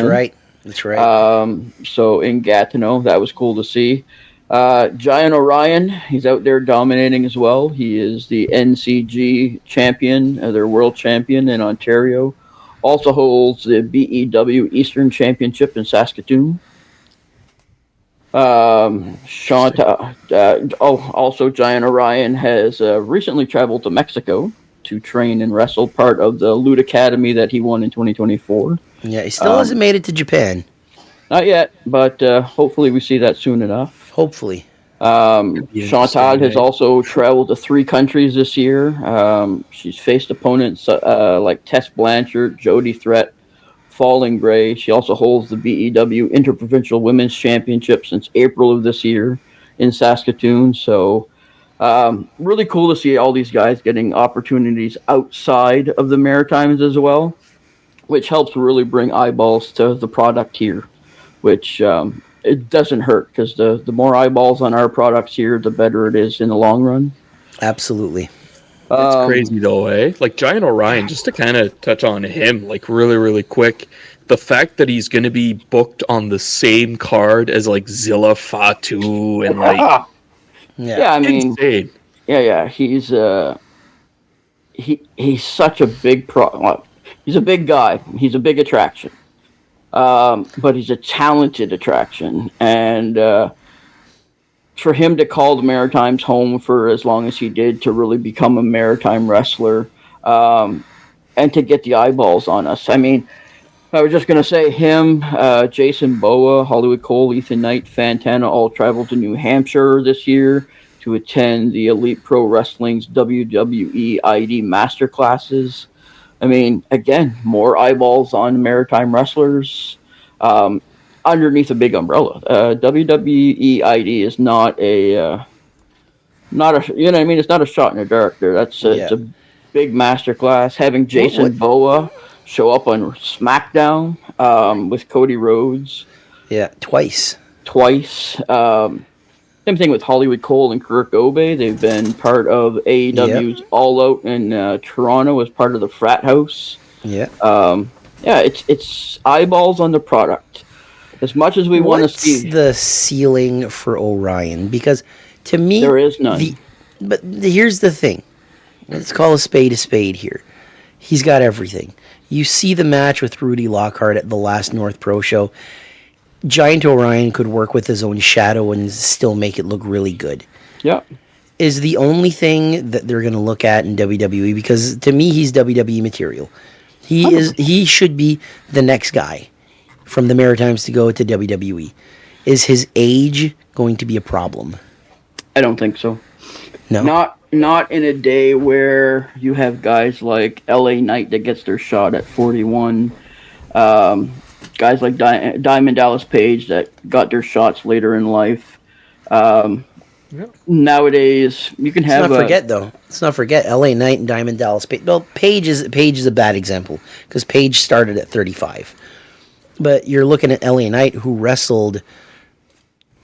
That's right. So in Gatineau, that was cool to see. Giant Orion, he's out there dominating as well. He is the NCG champion, their world champion in Ontario. Also holds the BEW Eastern Championship in Saskatoon. Also Giant Orion has recently traveled to Mexico to train and wrestle, part of the Loot Academy that he won in 2024. Yeah, he still hasn't made it to Japan. Not yet, but hopefully we see that soon enough. Hopefully. Chantal has also traveled to 3 countries this year. She's faced opponents like Tess Blanchard, Jody Threat, Falling Gray. She also holds the BEW Interprovincial Women's Championship since April of this year in Saskatoon. So really cool to see all these guys getting opportunities outside of the Maritimes as well, which helps really bring eyeballs to the product here, which it doesn't hurt, because the more eyeballs on our products here, the better it is in the long run. Absolutely. That's crazy though, eh? Like Giant Orion, just to kind of touch on him, like really, really quick, the fact that he's going to be booked on the same card as like Zilla Fatu and like, yeah, I mean, insane. yeah, he's such a big he's a big guy. He's a big attraction. But he's a talented attraction, and for him to call the Maritimes home for as long as he did, to really become a Maritime wrestler, and to get the eyeballs on us. I mean, I was just going to say him, Jason Boa, Hollywood Cole, Ethan Knight, Fantana all traveled to New Hampshire this year to attend the Elite Pro Wrestling's WWE ID Masterclasses. I mean, again, more eyeballs on Maritime wrestlers underneath a big umbrella. WWE ID is not a, you know what I mean? It's not a shot in the dark there. It's a big masterclass. Having Jason Boa show up on SmackDown with Cody Rhodes. Yeah, twice. Same thing with Hollywood Cole and Kirk Obe. They've been part of AEW's All Out in Toronto as part of the Frat House. Yeah. It's eyeballs on the product. As much as we want to see. What's the ceiling for Orion? Because to me, there is none. Here's the thing. Let's call a spade here. He's got everything. You see the match with Rudy Lockhart at the last North Pro show. Giant Orion could work with his own shadow and still make it look really good. Yeah. Is the only thing that they're going to look at in WWE, because to me he's WWE material. He should be the next guy from the Maritimes to go to WWE. Is his age going to be a problem? I don't think so. No. Not in a day where you have guys like LA Knight that gets their shot at 41. Guys like Diamond Dallas Page that got their shots later in life. Nowadays, you can have. Let's not forget LA Knight and Diamond Dallas Page. Well, Page is a bad example because Page started at 35. But you're looking at LA Knight, who wrestled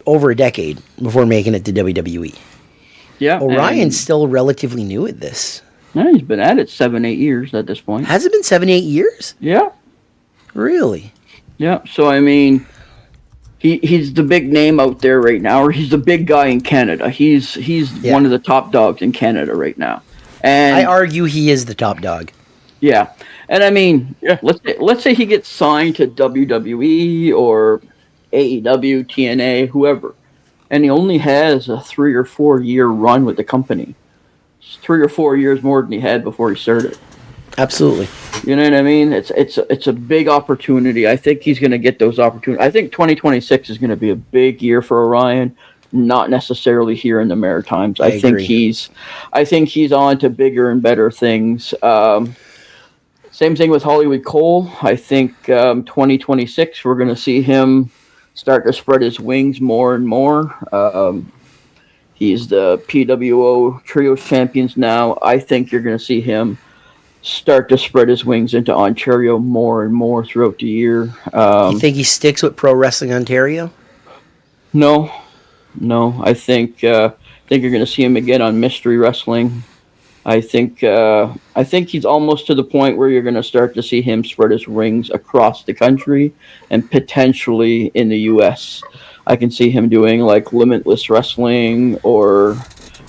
over a decade before making it to WWE. Yeah, Orion's still relatively new at this. Yeah, he's been at it 7-8 years at this point. Has it been 7-8 years? Yeah. Really? Yeah, so I mean, he's the big name out there right now, or he's the big guy in Canada. He's one of the top dogs in Canada right now. And I argue he is the top dog. yeah, and I mean, Yeah. let's say he gets signed to WWE or AEW, TNA, whoever, and he only has a 3 or 4 year run with the company. It's 3 or 4 years more than he had before he started. Absolutely. You know what I mean? It's a big opportunity. I think he's going to get those opportunities. I think 2026 is going to be a big year for Orion. Not necessarily here in the Maritimes. I think agree. he's on to bigger and better things. Same thing with Hollywood Cole. I think 2026 we're going to see him start to spread his wings more and more. He's the PWO Trios Champions now. I think you're going to see him start to spread his wings into Ontario more and more throughout the year. You think he sticks with Pro Wrestling Ontario? No. I think you're going to see him again on Mystery Wrestling. I think he's almost to the point where you're going to start to see him spread his wings across the country and potentially in the U.S. I can see him doing like Limitless Wrestling or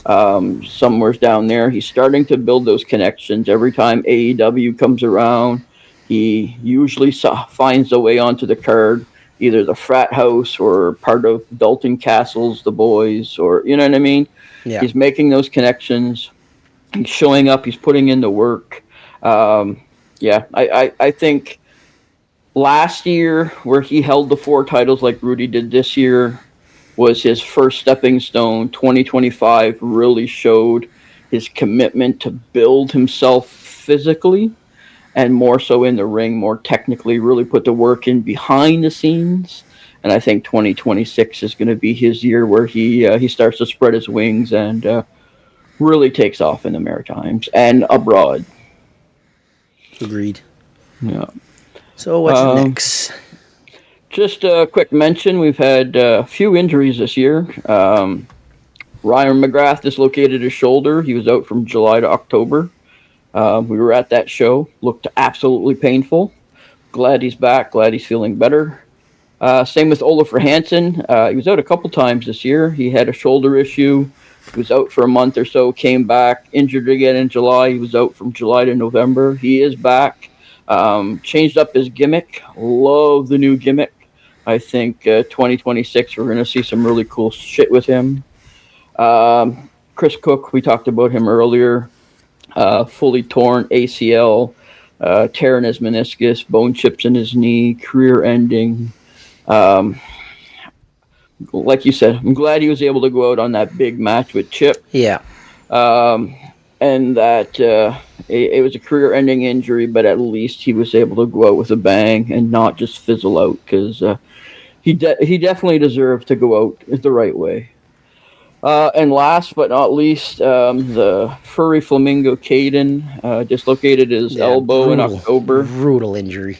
somewhere down there. He's starting to build those connections. Every time AEW comes around, he usually finds a way onto the card, either the frat house or part of Dalton Castle's The Boys, or you know what I mean? Yeah. He's making those connections. He's showing up. He's putting in the work. I think last year where he held the 4 titles like Rudy did this year was his first stepping stone. 2025 really showed his commitment to build himself physically and more so in the ring, more technically, really put the work in behind the scenes. And I think 2026 is going to be his year where he starts to spread his wings and really takes off in the Maritimes and abroad. Agreed. Yeah. So what's next? Just a quick mention, we've had a few injuries this year. Ryan McGrath dislocated his shoulder. He was out from July to October. We were at that show. Looked absolutely painful. Glad he's back. Glad he's feeling better. Same with Olafur Hansen. He was out a couple times this year. He had a shoulder issue. He was out for a month or so, came back, injured again in July. He was out from July to November. He is back. Changed up his gimmick. Love the new gimmick. I think 2026 we're going to see some really cool shit with him. Chris Cook, we talked about him earlier. Fully torn ACL, tearing his meniscus, bone chips in his knee, career ending. Like you said, I'm glad he was able to go out on that big match with Chip. Yeah. And that it was a career-ending injury, but at least he was able to go out with a bang and not just fizzle out, because he definitely deserved to go out the right way. And last but not least, the furry flamingo Caden dislocated his elbow in October. Brutal injury.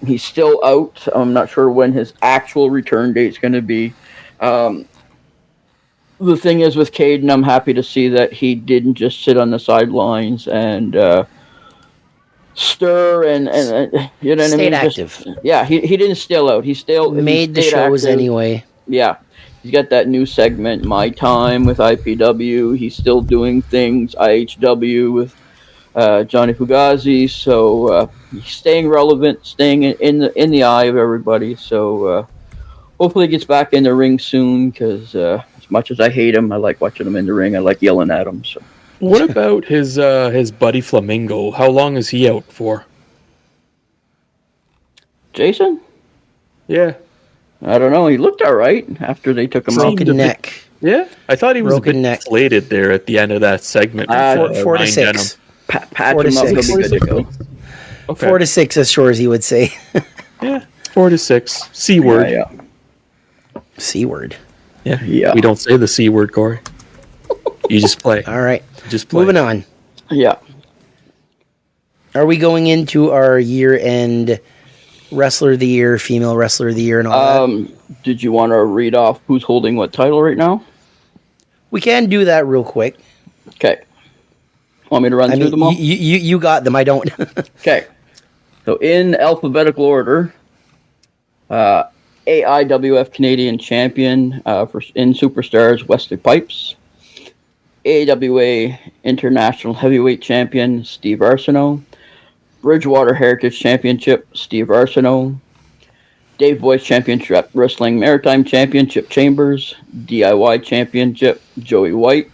He's still out. I'm not sure when his actual return date is going to be. The thing is with Caden, I'm happy to see that he didn't just sit on the sidelines and stir and you know what I mean? Stayed active. He didn't still out. He made the shows active. anyway. Yeah. He's got that new segment, My Time, with IPW. He's still doing things, IHW with Johnny Fugazi. So he's staying relevant, staying in the eye of everybody. So hopefully he gets back in the ring soon, because as much as I hate him, I like watching him in the ring. I like yelling at him. So. What about his buddy Flamingo? How long is he out for? Jason? Yeah. I don't know. He looked all right after they took him out. Broken neck. Yeah, I thought he was Broken a bit neck. deflated there at the end of that segment. 4 to 6. Patch 4 to him up. 6. He'll be good to go. Okay. 4 to 6, as sure as he would say. Yeah, 4 to 6. C word. Yeah. C word. Yeah. We don't say the C word, Corey. You just play. All right. Just play. Moving on. Yeah. Are we going into our year-end Wrestler of the Year, Female Wrestler of the Year, and all that? Did you want to read off who's holding what title right now? We can do that real quick. Okay. Want me to run through them all? You got them. I don't. Okay. So in alphabetical order, AIWF Canadian Champion in Superstars, Wesley Pipes. AWA International Heavyweight Champion Steve Arsenault, Bridgewater Heritage Championship Steve Arsenault, Dave Boyce Championship Wrestling Maritime Championship Chambers, DIY Championship Joey White,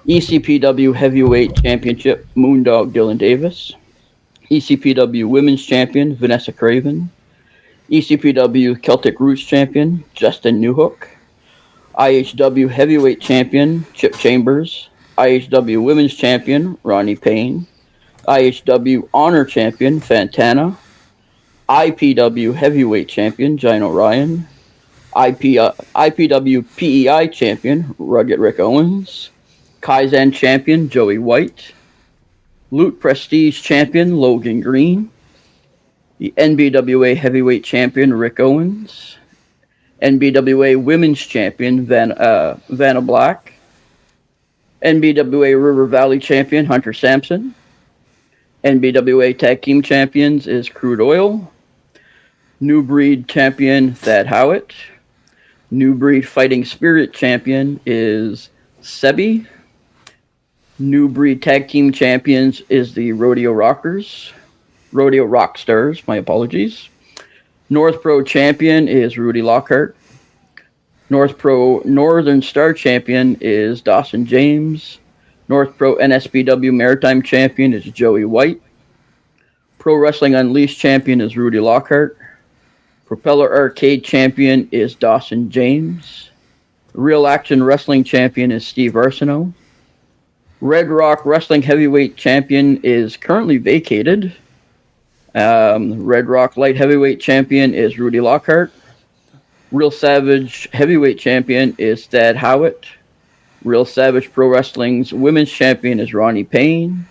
ECPW Heavyweight Championship Moondog Dylan Davis, ECPW Women's Champion Vanessa Craven, ECPW Celtic Roots Champion Justin Newhook, IHW Heavyweight Champion Chip Chambers, IHW Women's Champion Ronnie Payne, IHW Honor Champion Fantana, IPW Heavyweight Champion Gino Ryan, IPW PEI Champion Rugged Rick Owens, Kaizen Champion Joey White, Loot Prestige Champion Logan Green, the NBWA Heavyweight Champion Rick Owens, NBWA Women's Champion Vanna Black, NBWA River Valley Champion Hunter Sampson, NBWA Tag Team Champions is Crude Oil, New Breed Champion Thad Howitt, New Breed Fighting Spirit Champion is Sebi, New Breed Tag Team Champions is the Rodeo Rockstars, my apologies. North Pro Champion is Rudy Lockhart. North Pro Northern Star Champion is Dawson James. North Pro NSPW Maritime Champion is Joey White. Pro Wrestling Unleashed Champion is Rudy Lockhart. Propeller Arcade Champion is Dawson James. Real Action Wrestling Champion is Steve Arsenault. Red Rock Wrestling Heavyweight Champion is currently vacated. Red Rock Light Heavyweight Champion is Rudy Lockhart. Real Savage Heavyweight Champion is Thad Howitt. Real Savage Pro Wrestling's Women's Champion is Ronnie Payne.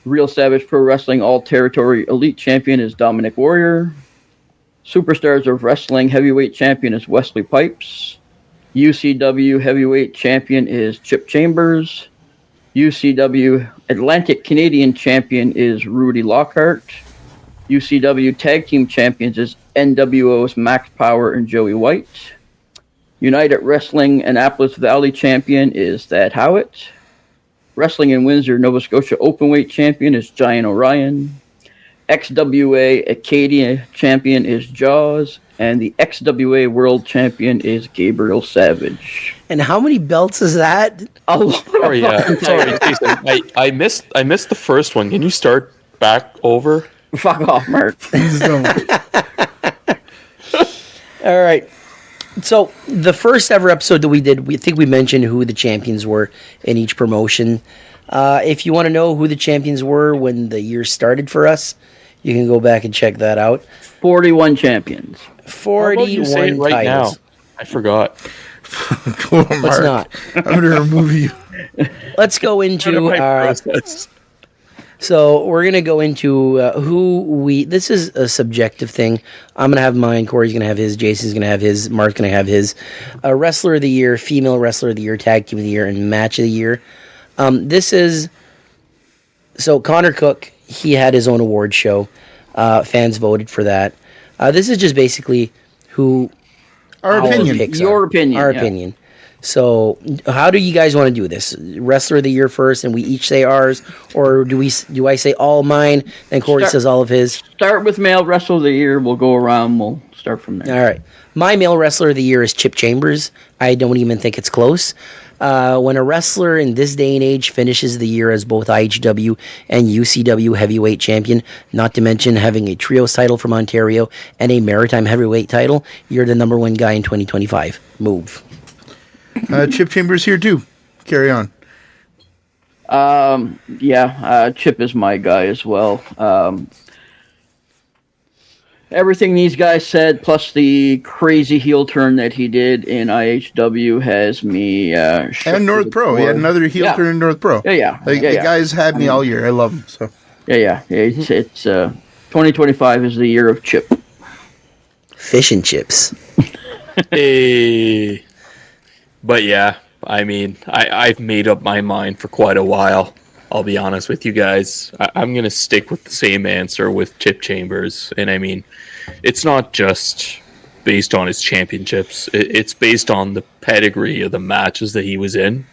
Real Savage Pro Wrestling All Territory Elite Champion is Dominic Warrior. Superstars of Wrestling Heavyweight Champion is Wesley Pipes. UCW Heavyweight Champion is Chip Chambers. UCW Atlantic Canadian Champion is Rudy Lockhart. UCW Tag Team Champions is NWO's Max Power and Joey White. United Wrestling Annapolis Valley Champion is Thad Howitt. Wrestling in Windsor, Nova Scotia Openweight Champion is Giant Orion. XWA Acadia Champion is Jaws. And the XWA World Champion is Gabriel Savage. And how many belts is that? A lot. Sorry, sorry, Jason. I missed the first one. Can you start back over? Fuck off, Mark. Please don't. All right. So the first ever episode that we did, we think we mentioned who the champions were in each promotion. If you want to know who the champions were when the year started for us, you can go back and check that out. 41 champions. 41 right titles. now? I forgot. Go on, Let's Mark. not. I'm going to remove you. Let's go into My process. So we're going to go into this is a subjective thing. I'm going to have mine, Corey's going to have his, Jason's going to have his, Mark's going to have his. Wrestler of the Year, Female Wrestler of the Year, Tag Team of the Year, and Match of the Year. So Connor Cook, he had his own award show. Fans voted for that. This is just basically who Our opinion. picks Your are. opinion, Our yeah. opinion. So, how do you guys want to do this? Wrestler of the Year first, and we each say ours, or do I say all mine, and Corey says all of his? Start with Male Wrestler of the Year. We'll go around. We'll start from there. All right. My Male Wrestler of the Year is Chip Chambers. I don't even think it's close. When a wrestler in this day and age finishes the year as both IHW and UCW heavyweight champion, not to mention having a trios title from Ontario and a maritime heavyweight title, you're the number one guy in 2025. Move. Chip Chambers here too. Carry on. Chip is my guy as well. Everything these guys said, plus the crazy heel turn that he did in IHW, has me. And North Pro. He had another heel turn in North Pro. Yeah. The guys had me all year. I love him. So. Yeah. It's 2025 is the year of Chip. Fish and chips. Hey. But yeah, I mean, I've made up my mind for quite a while. I'll be honest with you guys. I'm going to stick with the same answer with Chip Chambers. And I mean, it's not just based on his championships. It's based on the pedigree of the matches that he was in.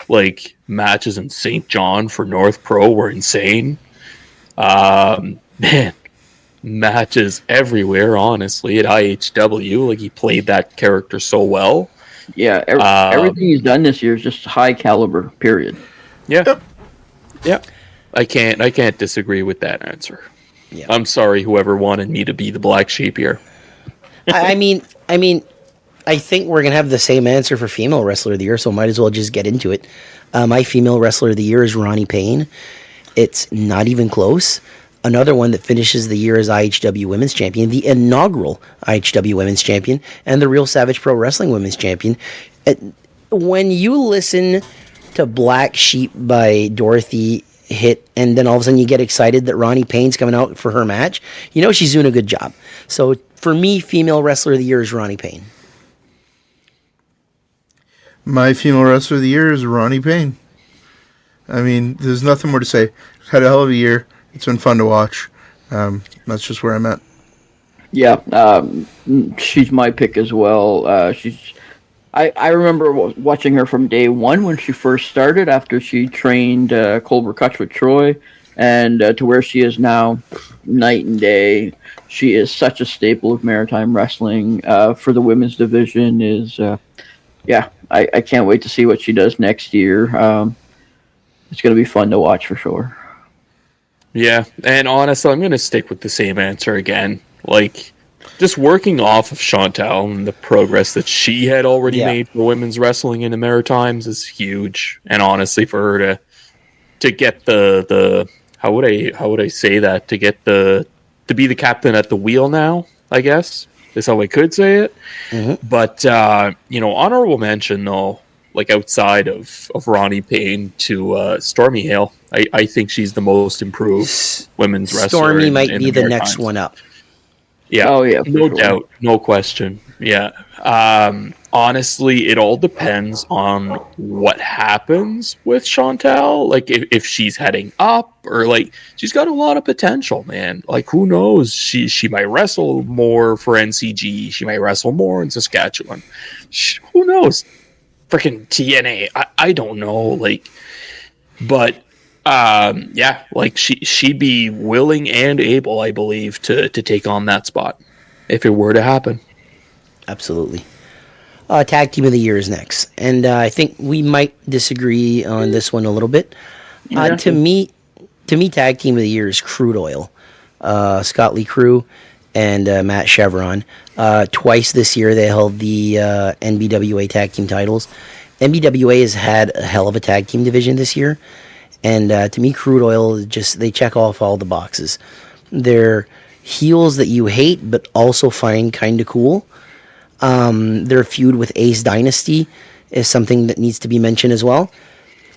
Like, matches in St. John for North Pro were insane. Man, matches everywhere, honestly, at IHW. Like, he played that character so well. Yeah, everything he's done this year is just high caliber, period. Yeah. Yeah. I can't disagree with that answer. Yeah. I'm sorry, whoever wanted me to be the black sheep here. I mean, I think we're gonna have the same answer for female wrestler of the year, so might as well just get into it. My female wrestler of the year is Ronnie Payne. It's not even close. Another one that finishes the year as IHW Women's Champion, the inaugural IHW Women's Champion, and the Real Savage Pro Wrestling Women's Champion. When you listen to Black Sheep by Dorothy hit, and then all of a sudden you get excited that Ronnie Payne's coming out for her match, you know she's doing a good job. So for me, female wrestler of the year is Ronnie Payne. My female wrestler of the year is Ronnie Payne. I mean, there's nothing more to say. Had a hell of a year. It's been fun to watch. That's just where I'm at. Yeah, she's my pick as well. I remember watching her from day one when she first started, after she trained Culver Kutch with Troy, and to where she is now, night and day. She is such a staple of maritime wrestling. For the women's division is, I can't wait to see what she does next year. It's going to be fun to watch for sure. Yeah, and honestly, I'm going to stick with the same answer again. Like, just working off of Chantal and the progress that she had already made for women's wrestling in the Maritimes is huge. And honestly, for her to get the how would I say that, to be the captain at the wheel now, I guess is how I could say it. Mm-hmm. But honorable mention though, like outside of Ronnie Payne, to Stormy Hale. I think she's the most improved women's wrestler. Stormy might be the next one up. Yeah. Oh yeah. No doubt. No question. Yeah. Honestly, it all depends on what happens with Chantal. Like if she's heading up, or like she's got a lot of potential, man. Like who knows? She might wrestle more for NCG. She might wrestle more in Saskatchewan. Who knows? Freaking TNA. I don't know. Like, but like she'd be willing and able, I believe, to take on that spot if it were to happen. Absolutely. Tag team of the year is next, and I think we might disagree on this one a little bit. To me, tag team of the year is Crude Oil, Scott Lee Crew and Matt Chevron. Twice this year they held the NBWA tag team titles. NBWA has had a hell of a tag team division this year, and to me, Crude Oil they check off all the boxes. They're heels that you hate, but also find kind of cool. Their feud with Ace Dynasty is something that needs to be mentioned as well.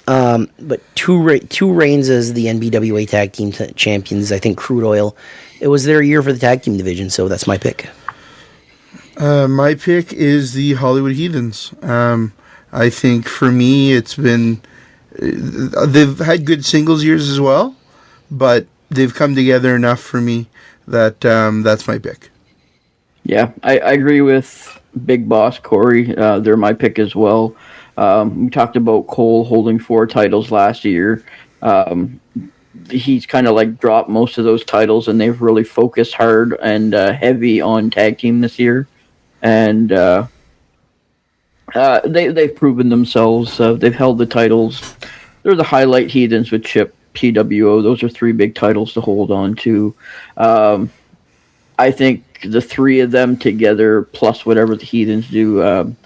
But two reigns as the NBWA tag team champions. I think Crude Oil, it was their year for the tag team division, so that's my pick. My pick is the Hollywood Heathens. I think for me, it's been they've had good singles years as well, but they've come together enough for me that that's my pick. Yeah, I agree with Big Boss Corey. They're my pick as well. We talked about Cole holding 4 titles last year. He's kind of like dropped most of those titles, and they've really focused hard and heavy on tag team this year. And they've proven themselves. They've held the titles. They're the highlight Heathens with Chip, PWO. Those are 3 big titles to hold on to. I think the 3 of them together, plus whatever the Heathens do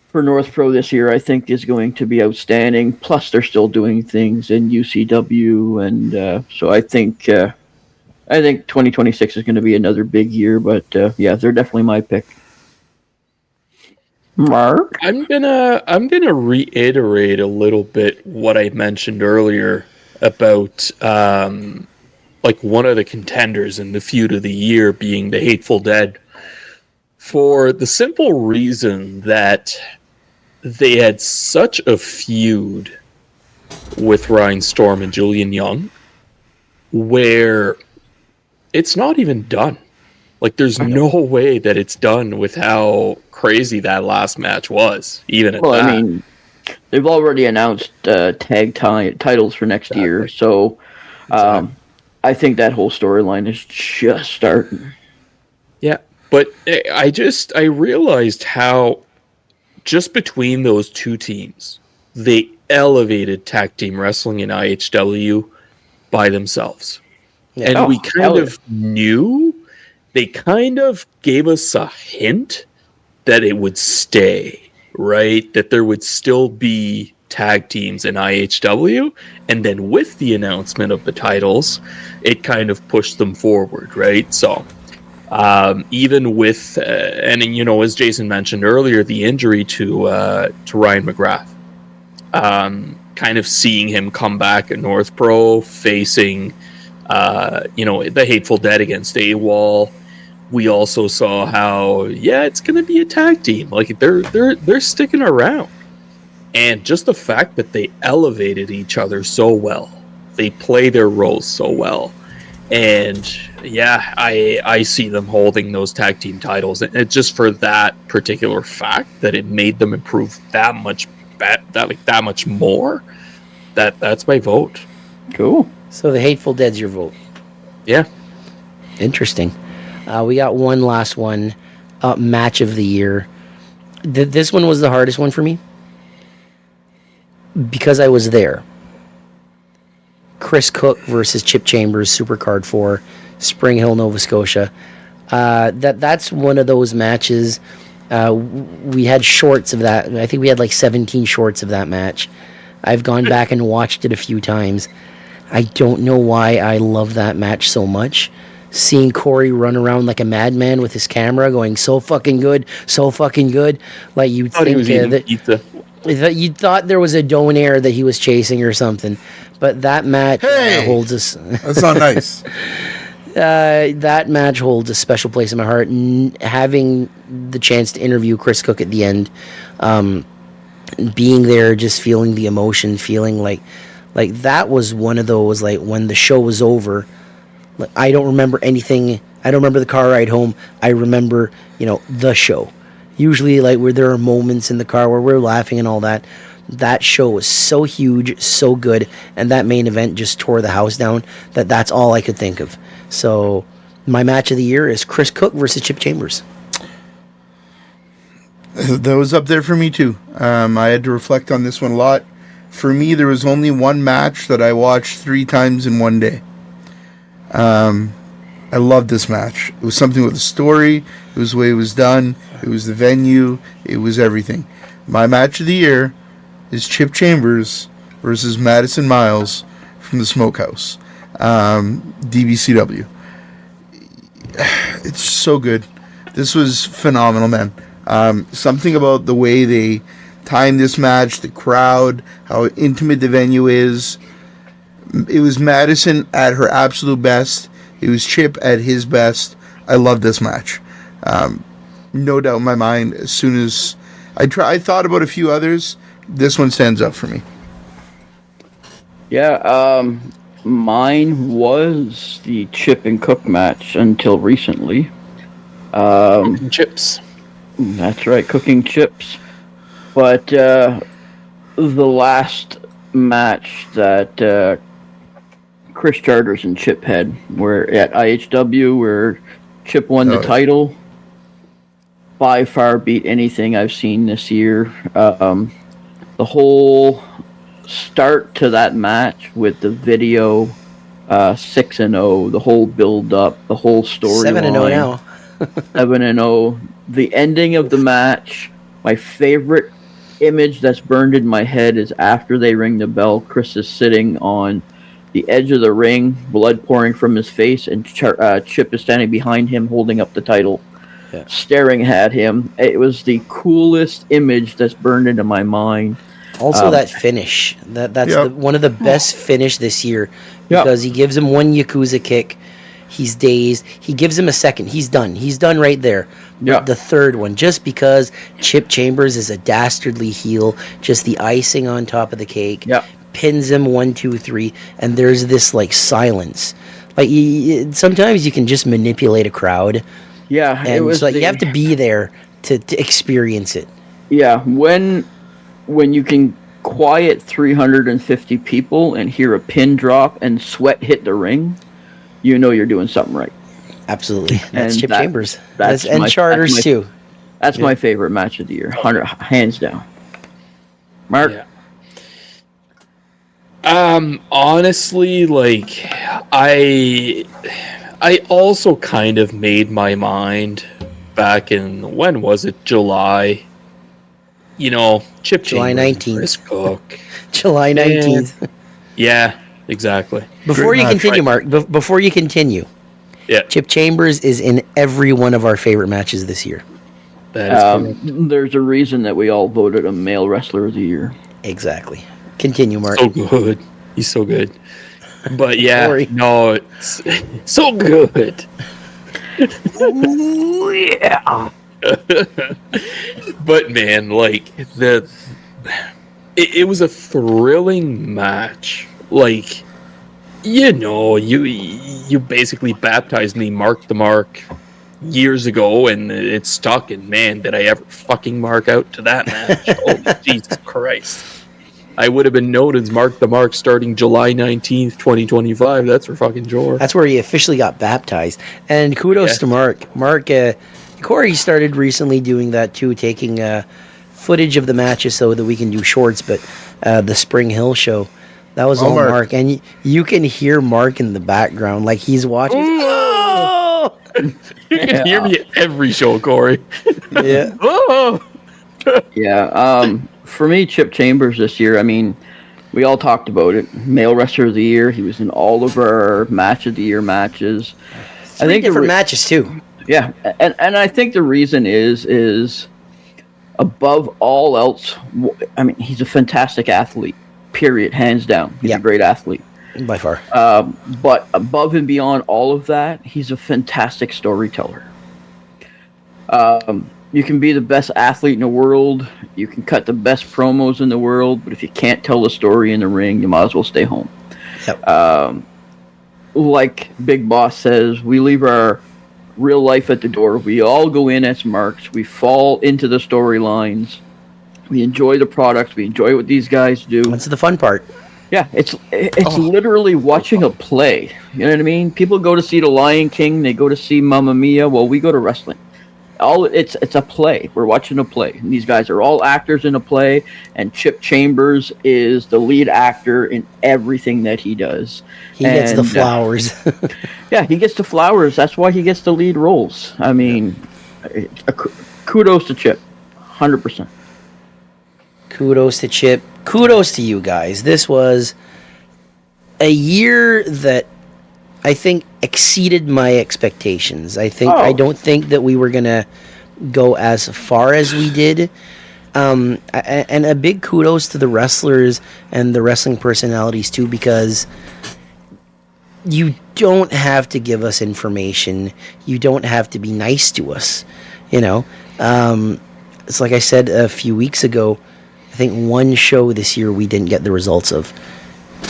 for North Pro this year, I think is going to be outstanding. Plus, they're still doing things in UCW, and so I think 2026 is going to be another big year. But yeah, they're definitely my pick. Mark, I'm gonna reiterate a little bit what I mentioned earlier about like one of the contenders in the feud of the year being the Hateful Dead, for the simple reason that they had such a feud with Ryan Storm and Julian Young, where it's not even done. Like, there's no way that it's done with how crazy that last match was. Even at that. I mean, They've already announced tag titles for next year, so I think that whole storyline is just starting. Yeah, but I realized how just between those two teams, they elevated tag team wrestling in IHW by themselves. Yeah. And we kind of knew, they kind of gave us a hint that it would stay, right? That there would still be tag teams in IHW. And then with the announcement of the titles, it kind of pushed them forward, right? So even with, and you know, as Jason mentioned earlier, the injury to Ryan McGrath, kind of seeing him come back at North Pro, facing, the Hateful Dead against AWOL. We also saw how, it's going to be a tag team. Like they're sticking around, and just the fact that they elevated each other so well, they play their roles so well. And I see them holding those tag team titles, and it's just for that particular fact that it made them improve that much more. That's my vote. Cool. So the Hateful Dead's your vote. Yeah. Interesting. We got one last one. Match of the year. This one was the hardest one for me because I was there. Chris Cook versus Chip Chambers, Supercard 4, Spring Hill, Nova Scotia. That's one of those matches. We had shorts of that. I think we had like 17 shorts of that match. I've gone back and watched it a few times. I don't know why I love that match so much. Seeing Corey run around like a madman with his camera going so fucking good. Like you'd think that you thought there was a donair that he was chasing or something. But that match holds us. That's not nice. That match holds a special place in my heart. Having the chance to interview Chris Cook at the end, being there, just feeling the emotion, feeling like that was one of those, like when the show was over, like, I don't remember anything. I don't remember the car ride home. I remember, the show. Usually, like, where there are moments in the car where we're laughing and all that. That show was so huge, so good, and that main event just tore the house down. That's all I could think of. So, my match of the year is Chris Cook versus Chip Chambers. That was up there for me too. I had to reflect on this one a lot. For me, there was only one match that I watched 3 times in one day. I loved this match. It was something with the story. It was the way it was done. It was the venue. It was everything. My match of the year is Chip Chambers versus Madison Miles from the Smokehouse, DBCW. It's so good. This was phenomenal, man. Something about the way they timed this match, the crowd, how intimate the venue is. It was Madison at her absolute best. It was Chip at his best. I love this match. No doubt in my mind. As soon as I thought about a few others, this one stands up for me. Yeah, mine was the Chip and Cook match until recently. Chips. That's right, cooking chips. But the last match that Chris Charters and Chip had were at IHW, where Chip won the title. By far beat anything I've seen this year. The whole start to that match with the video, 6-0, the whole build up, the whole storyline. 7-0 now. 7-0. The ending of the match, my favorite image that's burned in my head is after they ring the bell, Chris is sitting on the edge of the ring, blood pouring from his face, and Chip is standing behind him holding up the title, staring at him. It was the coolest image that's burned into my mind. Also, that finish. That's one of the best finish this year because he gives him one Yakuza kick. He's dazed. He gives him a second. He's done. He's done right there. But the third one, just because Chip Chambers is a dastardly heel, just the icing on top of the cake, pins him 1, 2, 3, and there's this like silence. Like sometimes you can just manipulate a crowd. Yeah, and it was like you have to be there to experience it. Yeah, when you can quiet 350 people and hear a pin drop and sweat hit the ring, you know you're doing something right. Absolutely. That's And Chip Chambers. that's And my- Charters, that's my- too. That's my favorite match of the year, hands down. Mark? Yeah. Honestly, like, I also kind of made my mind back in, when was it? July. You know, Chip July Chambers, 19th. Chris Cook. July 19th. Yeah, exactly. Before Great you match. continue, Mark, before you continue, Yeah, Chip Chambers is in every one of our favorite matches this year. that is correct. There's a reason that we all voted him male wrestler of the year. Exactly. Continue, Mark. So good. He's so good. But yeah, Sorry. no, it's so good. Ooh, yeah. But man, like it was a thrilling match. Like, you know, you basically baptized me, Mark the Mark, years ago, and it stuck. And man, did I ever fucking mark out to that match? Oh, Jesus Christ! I would have been known as Mark the Mark starting July 19th, 2025. That's for fucking sure. That's where he officially got baptized. And kudos Yeah. to Mark. Mark, Corey started recently doing that too, taking footage of the matches so that we can do shorts. But the Spring Hill show, that was all Mark. Mark. And you can hear Mark in the background, like he's watching. Oh! You can hear me at every show, Corey. Yeah. Oh! Yeah. For me, Chip Chambers this year, I mean, we all talked about it. Male wrestler of the year. He was in all of our match of the year matches. Three different matches too. Yeah, and I think the reason is above all else. I mean, he's a fantastic athlete. Period, hands down. He's Yeah. a great athlete. By far. But above and beyond all of that, he's a fantastic storyteller. You can be the best athlete in the world. You can cut the best promos in the world, but if you can't tell the story in the ring, you might as well stay home. Yep. Like Big Boss says, we leave our real life at the door. We all go in as marks. We fall into the storylines. We enjoy the products. We enjoy what these guys do. That's the fun part. Yeah, it's literally watching a play. You know what I mean? People go to see The Lion King. They go to see Mamma Mia. Well, we go to wrestling. It's a play. We're watching a play. And these guys are all actors in a play, and Chip Chambers is the lead actor in everything that he does. He gets the And, flowers. yeah, he gets the flowers. That's why he gets the lead roles. I mean, kudos to Chip, 100%. Kudos to Chip. Kudos to you guys. This was a year that I think exceeded my expectations. I don't think that we were gonna go as far as we did. And a big kudos to the wrestlers and the wrestling personalities too, because you don't have to give us information. You don't have to be nice to us. You know, it's like I said a few weeks ago. I think one show this year we didn't get the results of.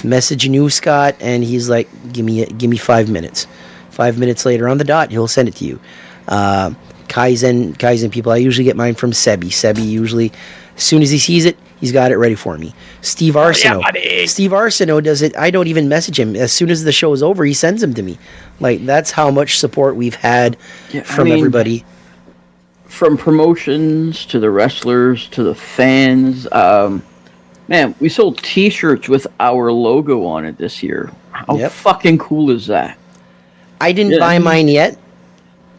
Message New Scott, and he's like, give me 5 minutes. 5 minutes later on the dot, he'll send it to you. Kaizen people, I usually get mine from Sebi. Sebi usually, as soon as he sees it, he's got it ready for me. Steve Arsenault. Steve Arsenault does it. I don't even message him. As soon as the show is over, he sends them to me. Like, that's how much support we've had from everybody. From promotions to the wrestlers to the fans. Man, we sold T-shirts with our logo on it this year. How fucking cool is that? I didn't buy mine yet.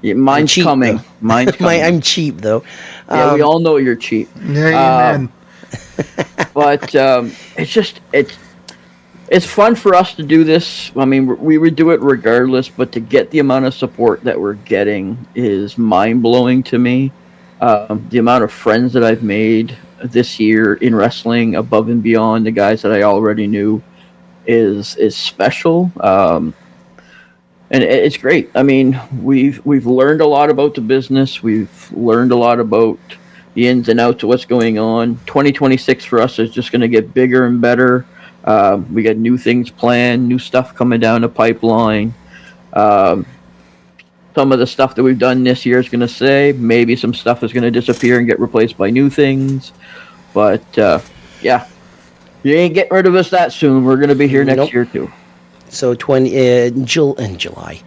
Yeah, mine's cheap, coming. though. Mine's coming. I'm cheap, though. Yeah, we all know you're cheap. Yeah, amen. But it's fun for us to do this. I mean, we would do it regardless, but to get the amount of support that we're getting is mind-blowing to me. The amount of friends that I've made this year in wrestling, above and beyond the guys that I already knew, is special. And it's great. I mean, we've learned a lot about the business. We've learned a lot about the ins and outs of what's going on. 2026 for us is just going to get bigger and better. We got new things planned, new stuff coming down the pipeline. Some of the stuff that we've done this year is going to say, maybe some stuff is going to disappear and get replaced by new things. But, yeah, You ain't getting rid of us that soon. We're going to be here next Nope. year, too. So July,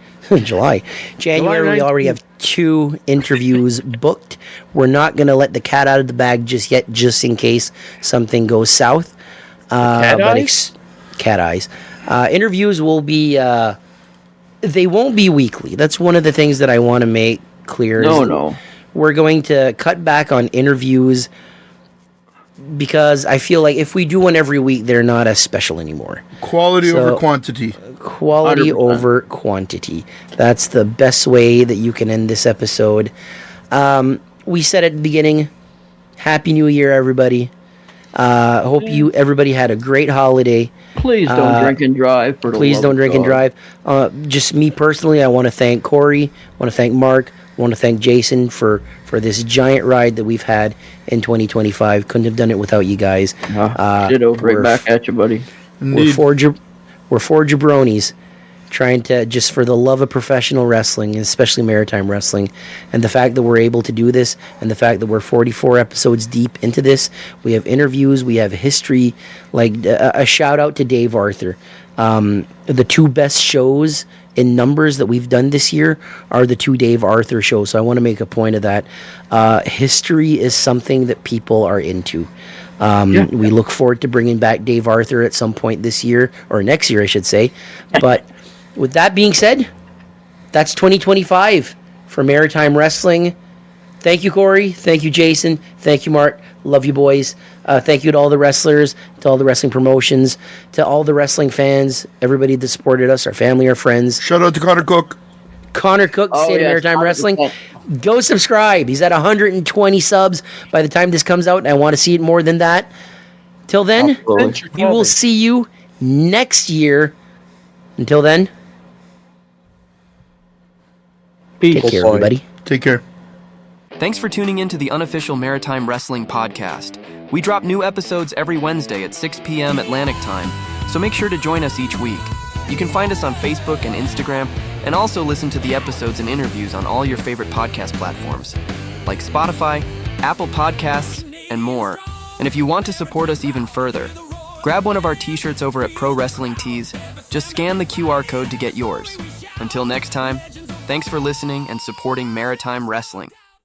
January, we already have 2 interviews booked. We're not going to let the cat out of the bag just yet, just in case something goes south. Cat eyes? Cat eyes. Interviews will be. They won't be weekly. That's one of the things that I want to make clear. No. We're going to cut back on interviews because I feel like if we do one every week, they're not as special anymore. Quality So- over quantity. Quality 100%. over quantity. That's the best way that you can end this episode. We said at the beginning, Happy New Year, everybody. Hope everybody had a great holiday. Please don't drink and drive. Please don't drink and drive. Just me personally, I want to thank Corey. I want to thank Mark. I want to thank Jason for this giant ride that we've had in 2025. Couldn't have done it without you guys. Ditto. Right back at you, buddy. Indeed. We're four jabronis trying to, just for the love of professional wrestling, and especially maritime wrestling, and the fact that we're able to do this, and the fact that we're 44 episodes deep into this. We have interviews, we have history, like a shout out to Dave Arthur. The 2 best shows in numbers that we've done this year are the 2 Dave Arthur shows, so I want to make a point of that. History is something that people are into. We look forward to bringing back Dave Arthur at some point this year, or next year, I should say. But with that being said, that's 2025 for Maritime Wrestling. Thank you, Corey. Thank you, Jason. Thank you, Mark. Love you, boys. Thank you to all the wrestlers, to all the wrestling promotions, to all the wrestling fans, everybody that supported us, our family, our friends. Shout out to Connor Cook. Connor Cook, State of Maritime 100%. Wrestling. Go subscribe. He's at 120 subs by the time this comes out, and I want to see it more than that. Till then, Absolutely. we will see you next year. Until then, Peace. take care, everybody. Take care. Thanks for tuning in to the Unofficial Maritime Wrestling Podcast. We drop new episodes every Wednesday at 6 p.m. Atlantic Time, so make sure to join us each week. You can find us on Facebook and Instagram, and also listen to the episodes and interviews on all your favorite podcast platforms, like Spotify, Apple Podcasts, and more. And if you want to support us even further, grab one of our t-shirts over at Pro Wrestling Tees. Just scan the QR code to get yours. Until next time, thanks for listening and supporting Maritime Wrestling.